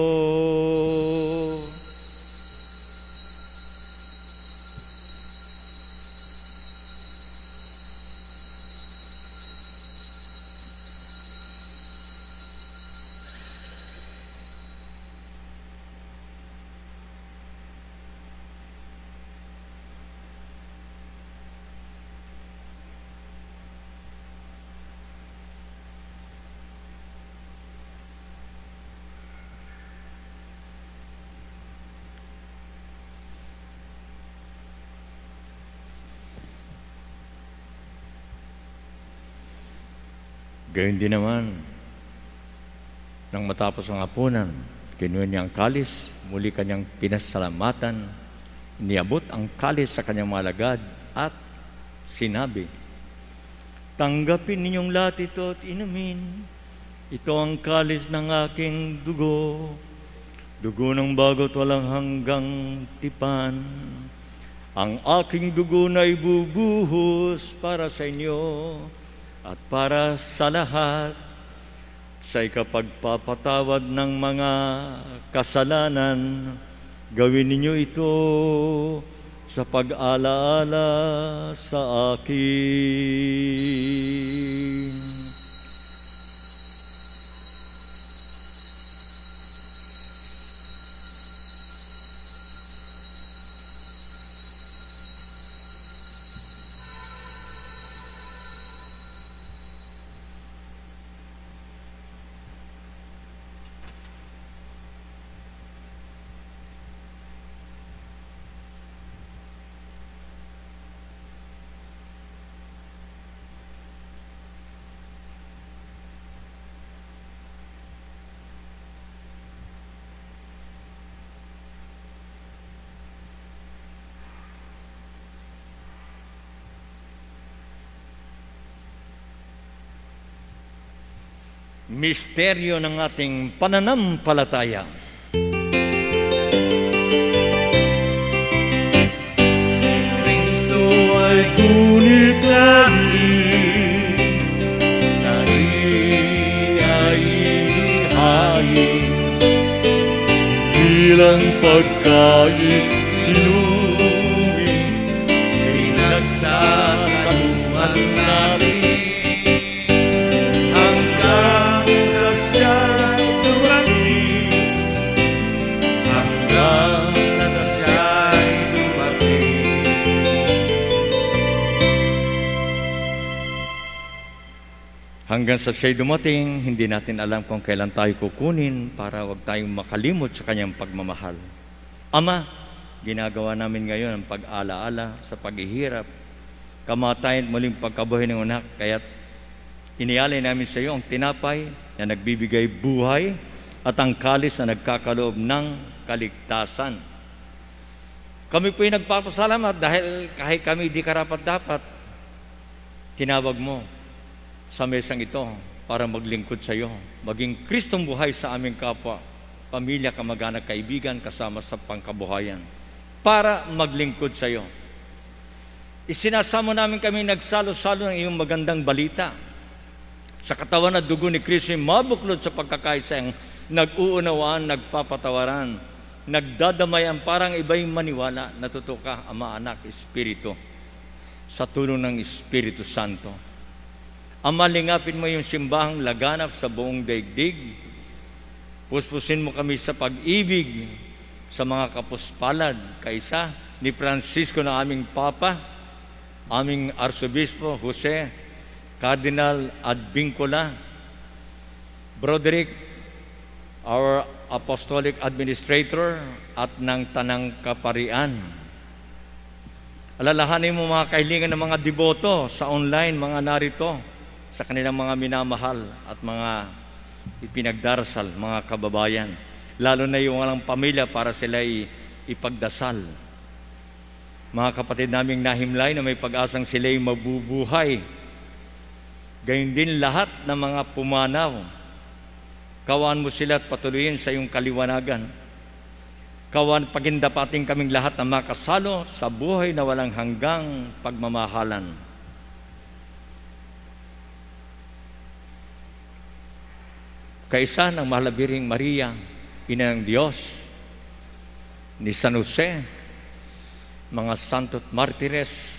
Gayon din naman, nang matapos ang hapunan, kinuha niya ang kalis, muli kanyang pinasalamatan, iniabot ang kalis sa kanyang malagad at sinabi, tanggapin ninyong lahat ito at inumin. Ito ang kalis ng aking dugo, dugo ng bago't walang hanggang tipan. Ang aking dugo na ibubuhos para sa inyo at para sa lahat sa ikapagpapatawad ng mga kasalanan. Gawin ninyo ito sa pag-alaala sa akin. Misteryo ng ating pananampalataya. Si Kristo ay ngunit langit, sa ay ihain, bilang pagkain inumin, pinagsasaluhan natin. Hanggang sa siya'y dumating, hindi natin alam kung kailan tayo kukunin para wag tayong makalimot sa kanyang pagmamahal. Ama, ginagawa namin ngayon ang pag-alaala sa paghihirap, kamatayan at muling pagkabuhay ng anak, kaya't inialay namin sa iyo ang tinapay na nagbibigay buhay at ang kalis na nagkakaloob ng kaligtasan. Kami po'y nagpapasalamat dahil kahit kami di karapat-dapat, tinawag mo sa mesang ito para maglingkod sa iyo, maging Kristong buhay sa aming kapwa, pamilya, kamag-anak, kaibigan, kasama sa pangkabuhayan, para maglingkod sa iyo. Isinasamo namin kami nagsalo-salo ng iyong magandang balita. Sa katawan at dugo ni Kristo, mabuklod sa pagkakaisang nag-uunawaan, nagpapatawaran, nagdadamayan, parang iba'y maniwala, natutuka, Ama, Anak, Espiritu, sa tulong ng Espiritu Santo. Ama, lingapin mo yung simbahang laganap sa buong daigdig. Puspusin mo kami sa pag-ibig sa mga kapuspalad, kaisa ni Francisco na aming Papa, aming Arsobispo Jose Cardinal Advincula, Broderick, our Apostolic Administrator at ng Tanang Kaparian. Alalahanin mo mga kahilingan ng mga deboto sa online, mga narito, sa kanilang mga minamahal at mga ipinagdarasal, mga kababayan. Lalo na yung walang pamilya para sila ipagdasal. Mga kapatid naming nahimlay na may pag-asang sila'y mabubuhay. Gayun din lahat ng mga pumanaw. Kawan mo sila at patuloyin sa iyong kaliwanagan. Kawan pagindapating kaming lahat na makasalo sa buhay na walang hanggang pagmamahalan. Kaisa ng Mahalabiring Maria, Ina ng Diyos, ni San Jose, mga santo't martires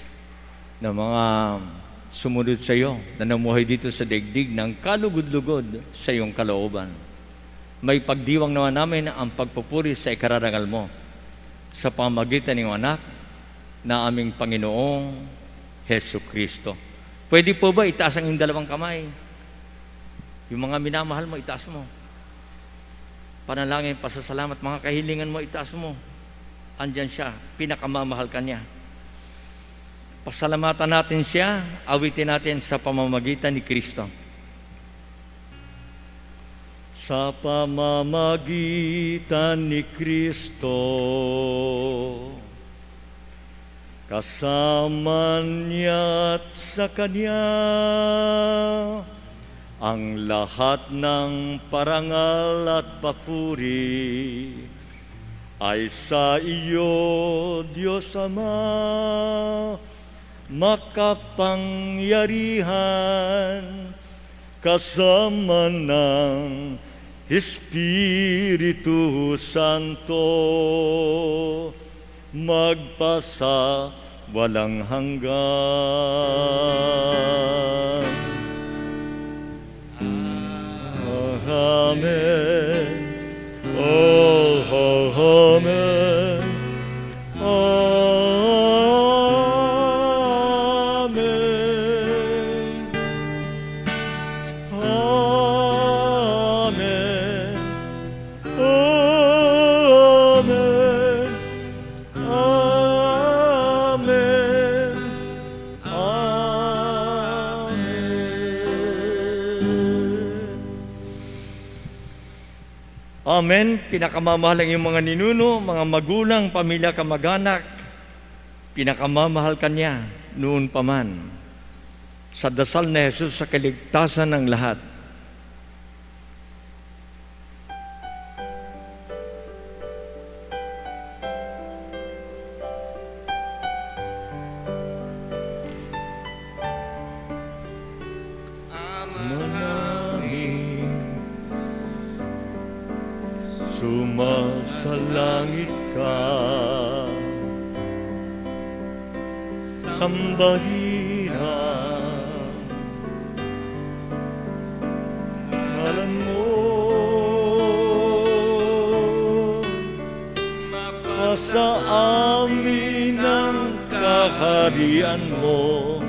na mga sumunod sa iyo, na namuhay dito sa daigdig ng kalugod-lugod sa iyong kalooban. May pagdiwang naman namin ang pagpupuri sa ikararangal mo sa pamamagitan ng anak na aming Panginoong Hesu Kristo. Pwede po ba itaas ang iyong dalawang kamay? Yung mga minamahal mo, itaas mo. Panalangin, pasasalamat, mga kahilingan mo, itaas mo. Andyan siya, pinakamamahal ka niya. Pasalamatan natin siya, awitin natin sa pamamagitan ni Kristo. Sa pamamagitan ni Kristo, kasama niya at sa Kanya, ang lahat ng parangal at papuri ay sa iyo, Diyos Ama, makapangyarihan, kasama ng Espiritu Santo, magpasa walang hanggan. Amen. Oh, amen. Amen. Amen. Amen. Amen. Amen. Pinakamamahal ang iyong mga ninuno, mga magulang, pamilya, kamag-anak. Pinakamamahal ka niya noon pa man. Sa dasal na Jesus sa kaligtasan ng lahat. Sumasalangit ka, sambahin ang ngalan mo, mapasa amin ang kaharian mo,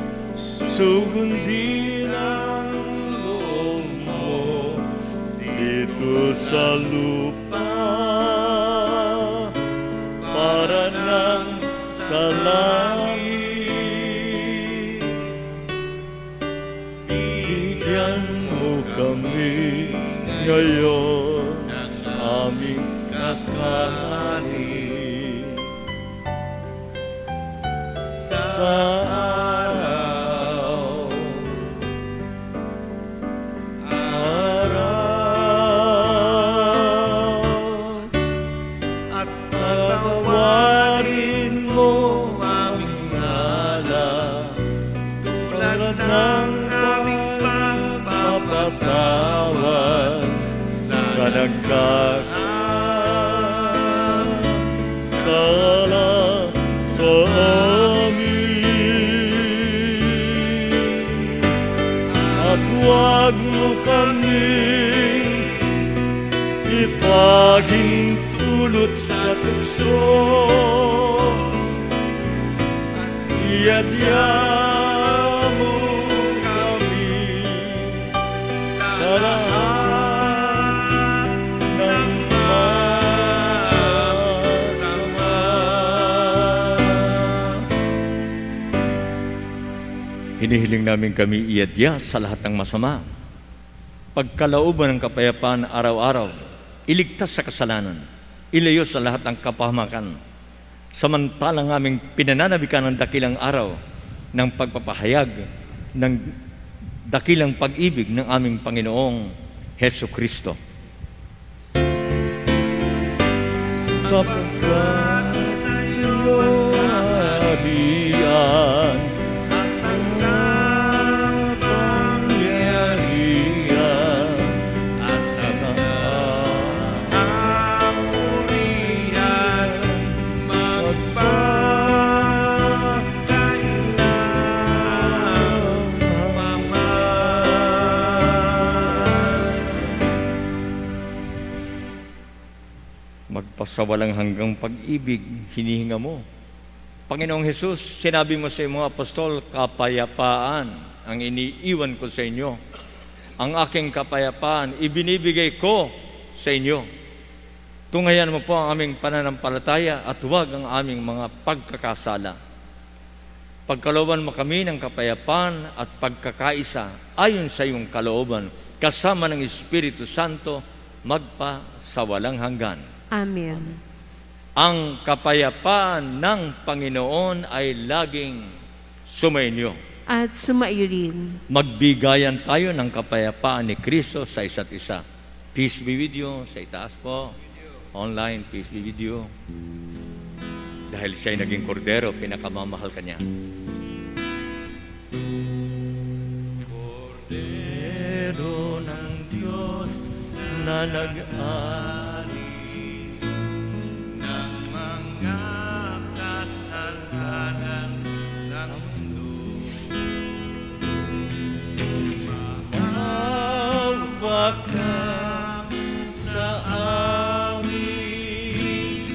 sugundin ang loob mo dito sa lupa. Para nang sa langit, bigyan mo kami ngayon ng aming kakanin. Sa araw at patawarin mo aming sala, tulad ng aming pagpapatawad sa nagkakasala sa amin. At huwag mo kaming ipahintulot sa tukso, at Inadya mo kami sa lahat ng masama. Hinihiling namin kami iadya sa lahat ng masama. Pagkalooban ng kapayapaan araw-araw, iligtas sa kasalanan, ilayo sa lahat ng kapahamakan, samantalang aming pinananabikan ng dakilang araw ng pagpapahayag ng dakilang pag-ibig ng aming Panginoong Heso Kristo. Sapagkat sa iyo harian at ang kapangyarihan at ang kapurihan Magpasawalang hanggang pag-ibig, hinihinga mo. Panginoong Hesus, sinabi mo sa iyong mga apostol, kapayapaan ang iniiwan ko sa inyo. Ang aking kapayapaan, ibinibigay ko sa inyo. Tungayan mo po ang aming pananampalataya at huwag ang aming mga pagkakasala. Pagkalooban mo kami ng kapayapaan at pagkakaisa ayon sa iyong kalooban, kasama ng Espiritu Santo, magpa sa walang hanggan. Amen. Ang kapayapaan ng Panginoon ay laging sumainyo. At sumairin. Magbigayan tayo ng kapayapaan ni Kristo sa isa't isa. Peace be with you. Sa itaas po. Online, peace be with you. Dahil siya'y naging kordero, pinakamamahal ka niya. Kordero ng Diyos na nag-alis ng mga kasalanan ng mundo. Maawa ka sa amin,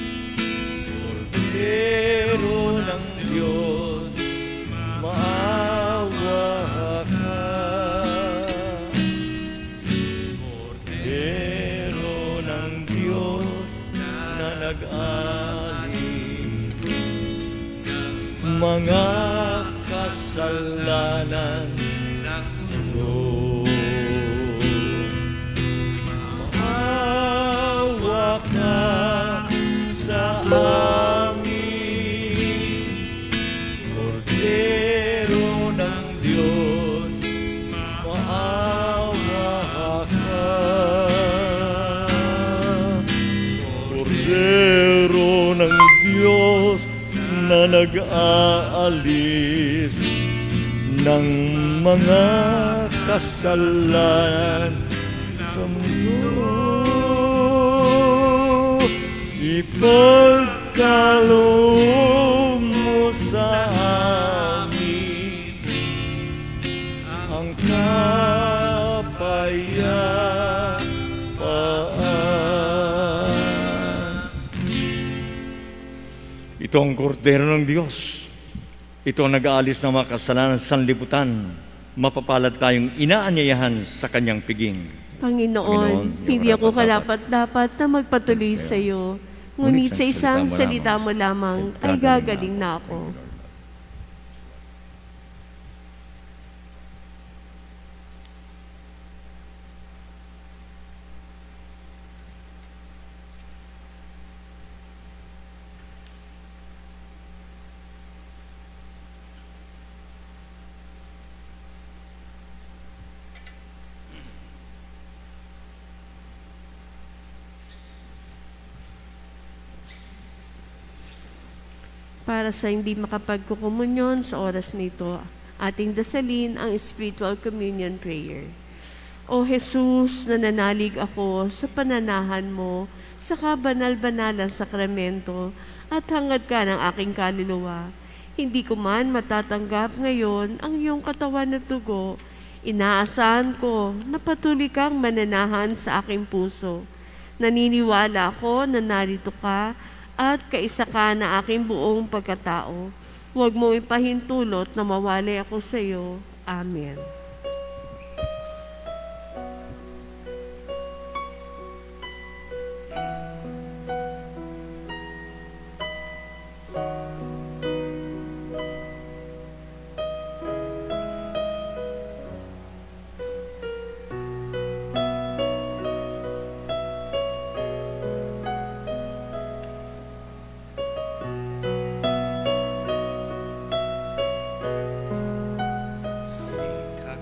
Kordero ng Diyos, maawa ka. Kordero ng Diyos na nag-alis ng mga kasalanan ng mundo. Maawa ka sa amin, Kordero ng Diyos, maawa ka. Kordero ng Diyos na nag-aalis ng mga kasalanan sa mundo. Ipagkaloob mo sa amin ang kapayapaan. Ito ang kordero ng Diyos. Ito ang nag-aalis ng mga kasalanan sa sanlibutan. Mapapalad tayong inaanyayahan sa kanyang piging. Panginoon, hindi ako karapat-dapat na magpatuloy sa iyo. Ngunit sa isang salita mo lamang ay gagaling na ako. Para sa hindi makapagkukomunyon sa oras nito, ating dasalin ang spiritual communion prayer. O Jesus, nananalig ako sa pananahan mo sa kabanal-banalang sakramento at hangad ka ng aking kaluluwa. Hindi ko man matatanggap ngayon ang iyong katawan at dugo. Inaasahan ko na patuloy kang mananahan sa aking puso. Naniniwala ako na narito ka at kaisa ka na aking buong pagkatao. Huwag mo ipahintulot na mawalay ako sa iyo. Amen. Sikap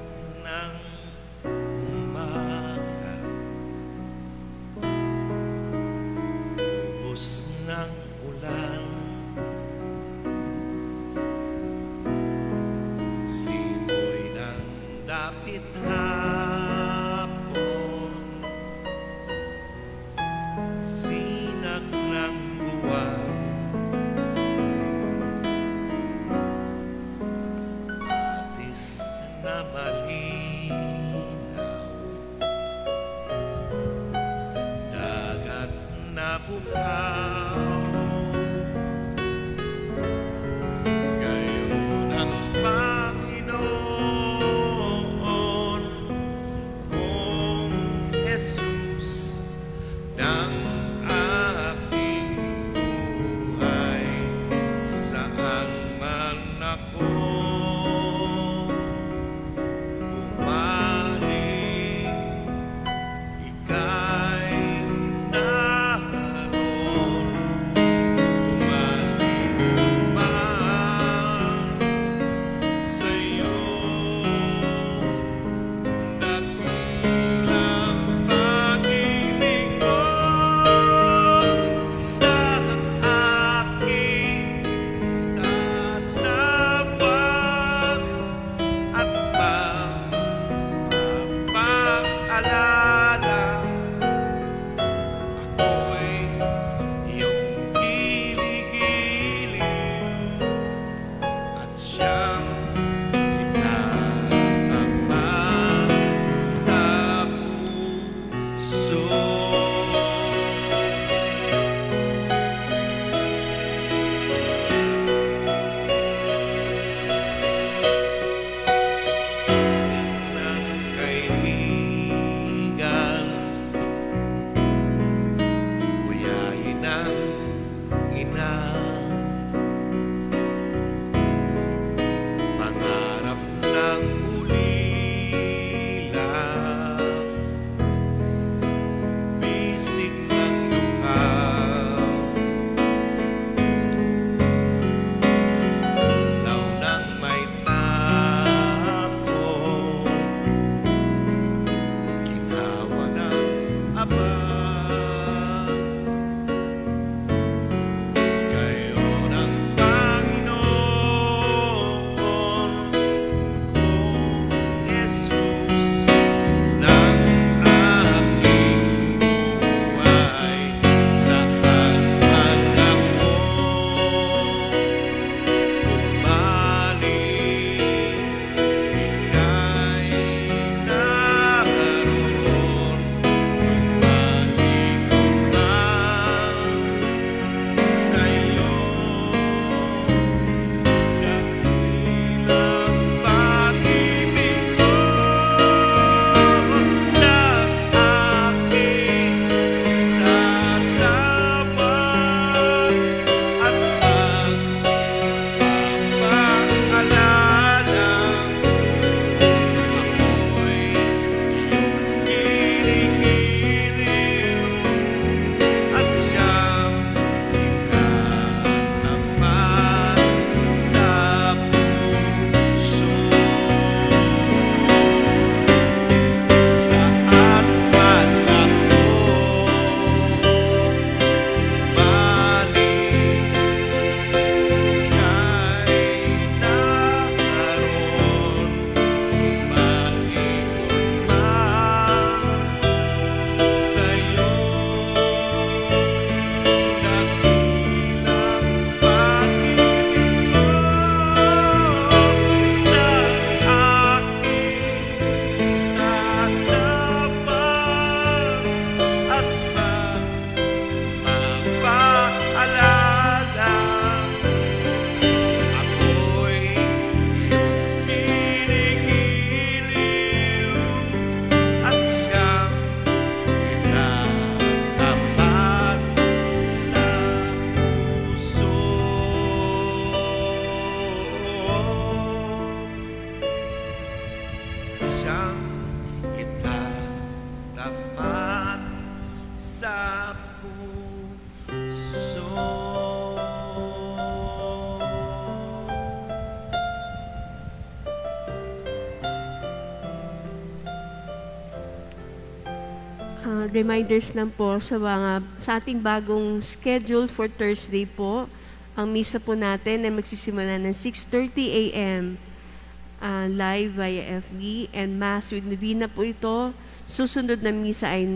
reminders lang po sa ating bagong schedule for Thursday po. Ang misa po natin ay magsisimula ng 6:30 a.m. Live via FB, and Mass with Novena po ito. Susunod na misa ay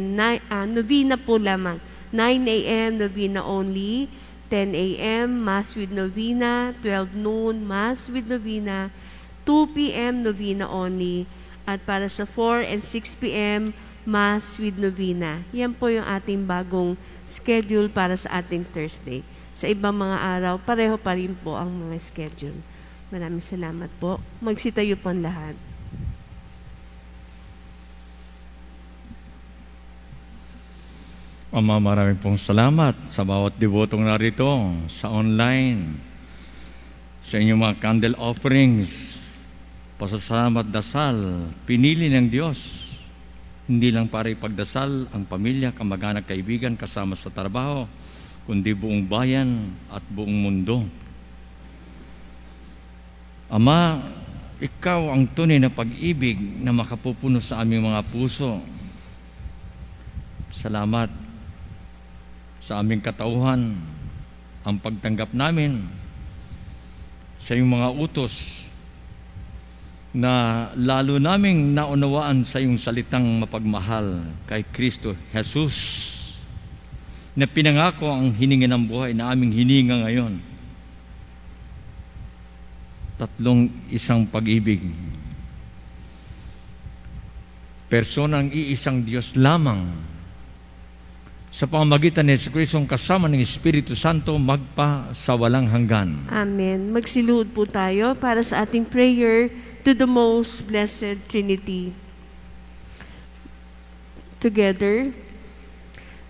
Novena po lamang. 9 a.m. Novena only, 10 a.m. Mass with Novena, 12 noon Mass with Novena, 2 p.m. Novena only, at para sa 4 and 6 p.m. Mass with Novena. Yan po yung ating bagong schedule para sa ating Thursday. Sa ibang mga araw, pareho pa rin po ang mga schedule. Maraming salamat po. Magsitayo po ang lahat. Ama, maraming pong salamat sa bawat debotong narito, sa online, sa inyong mga candle offerings, pasasalamat, dasal, pinili ng Diyos. Hindi lang para ipagdasal ang pamilya, kamag-anak, kaibigan, kasama sa trabaho, kundi buong bayan at buong mundo. Ama, ikaw ang tunay na pag-ibig na makapupuno sa aming mga puso. Salamat sa aming katauhan, ang pagtanggap namin sa iyong mga utos na lalo naming naunawaan sa iyong salitang mapagmahal kay Kristo Jesus, na pinangako ang hininga ng buhay na aming hininga ngayon. Isang pag-ibig. Personang iisang Diyos lamang sa pamamagitan ni Kristo kasama ng Espiritu Santo magpa sa walang hanggan. Amen. Magsiluhod po tayo para sa ating prayer to the Most Blessed Trinity. Together,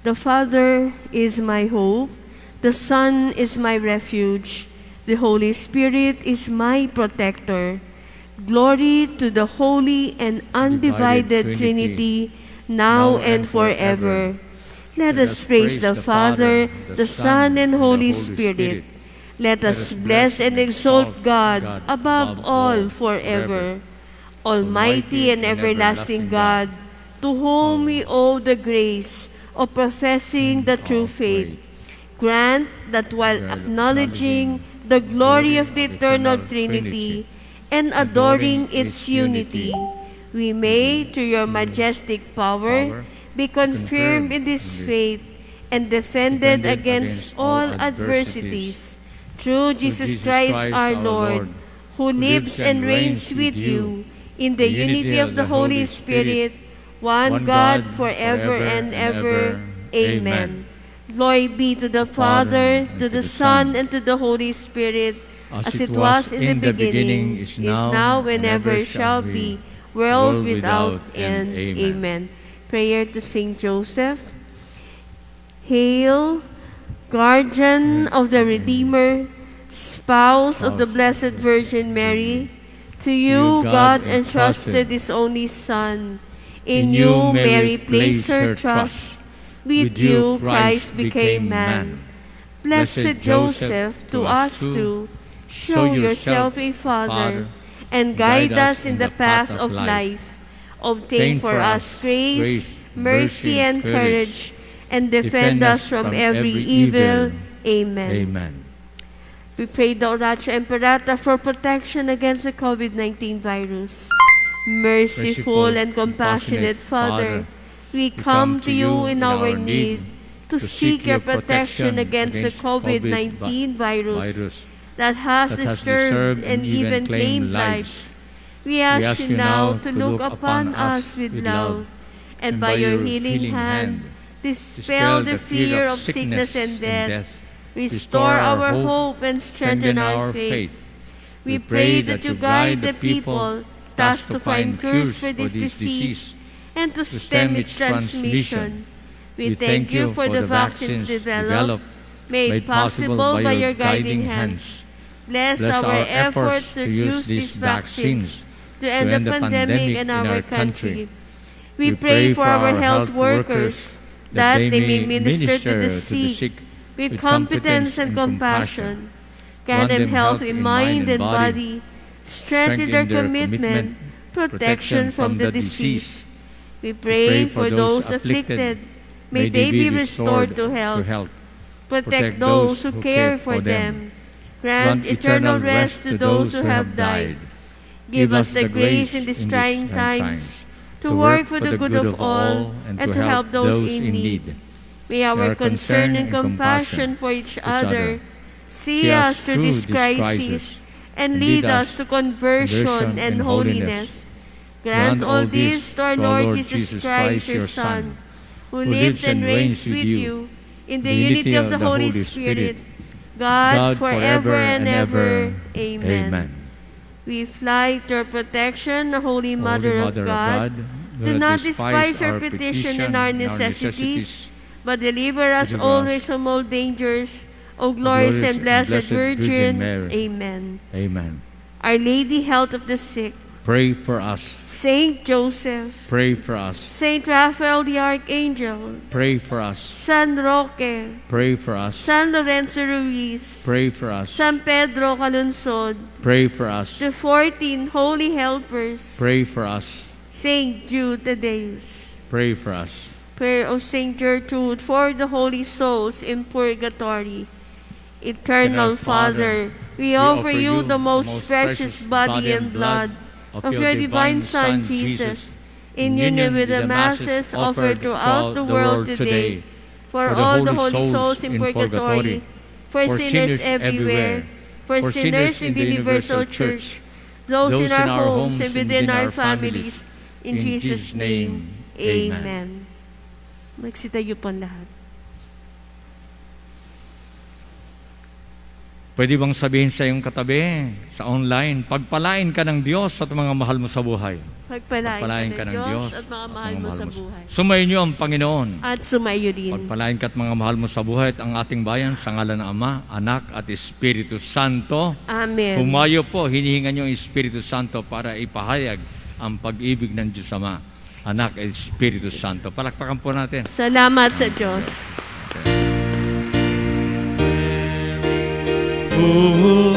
the Father is my hope, the Son is my refuge, the Holy Spirit is my protector. Glory to the Holy and Undivided Trinity, now and forever. Let us praise the Father, the Son, and Holy Spirit. Let us bless and exalt God above all forever. Almighty and everlasting God, to whom we owe the grace of professing the true faith, grant that while acknowledging the glory of the eternal Trinity and adoring its unity, we may, through your majestic power, be confirmed in this faith and defended against all adversities through Jesus Christ our Lord, who lives and reigns with you in the unity of the Holy Spirit, one God forever and ever. Amen. Glory be to the Father, to the Son, and to the Holy Spirit, as it was in the beginning, is now, and ever shall be, world without end. Amen. Prayer to Saint Joseph. Hail, guardian of the Redeemer, spouse of the Blessed Virgin Mary, to you God entrusted His only Son. In you Mary placed her trust. With you Christ became man. Blessed Joseph, to us too, show yourself a Father, and guide us in the path of life. Obtain for us grace, mercy, and courage, and defend us from every evil. Amen. Amen. We pray the Oratio Imperata for protection against the COVID-19 virus. Merciful and compassionate Father, we come to you in our need to seek your protection against the COVID-19 virus that has disturbed and even claimed lives. We ask you now to look upon us with love, and by your healing hand, dispel the fear of sickness and death. Restore our hope and strengthen our faith. We pray that you guide the people thus to find cures for this disease and to stem its transmission. We thank you for the vaccines developed, made possible by your guiding hands. Bless our efforts to use these vaccines to end the pandemic in our country. We pray for our health workers that they may minister to the sick with competence and compassion. Grant them health in mind and body, strengthen their commitment, protection from the disease. We pray for those afflicted May they be restored to health. Protect those who care for them. Grant eternal rest to those who have died. Give us the grace in these trying times to work for the good of all and to help those in need. May our concern and compassion for each other see us through this crisis and lead us to conversion and holiness. Grant all this to our Lord Jesus Christ, your Son, who lives and reigns with you in the unity of the Holy Spirit, God forever and ever. Amen. We fly to your protection, the Holy Mother of God. Do not despise our petition and our necessities, but deliver us always from all dangers, O glorious and blessed Virgin. Amen. Amen. Our Lady, health of the sick, Pray for us. Saint Joseph, Pray for us. Saint Raphael the Archangel, Pray for us. San Roque, Pray for us. San Lorenzo Ruiz, Pray for us. San Pedro Calunsod, Pray for us. the 14 holy helpers, Pray for us. Saint Jude Thaddeus. Pray for us. Prayer of Saint Gertrude for the holy souls in purgatory. Eternal Father, we offer you the most precious body and blood of your divine Son, Jesus, in union with the masses offered throughout the world today, for all the holy souls in purgatory, for sinners everywhere, for sinners in the universal church, those in our homes and within our families, in Jesus' name, Amen. Magsitayo po ang lahat. Pwede bang sabihin sa iyong katabi, sa online, pagpalain ka ng Diyos at mga mahal mo sa buhay. Pagpalain ka ng Diyos at mga mahal mo sa buhay. Sumayin niyo ang Panginoon. At sumayo din. Pagpalain ka at mga mahal mo sa buhay at ang ating bayan sa ngalan ng Ama, Anak at Espiritu Santo. Amen. Humayo po, hinihingan niyo ang Espiritu Santo para ipahayag ang pag-ibig ng Diyos Ama, Anak at Espiritu Santo. Palakpakan po natin. Salamat sa Diyos. Oh,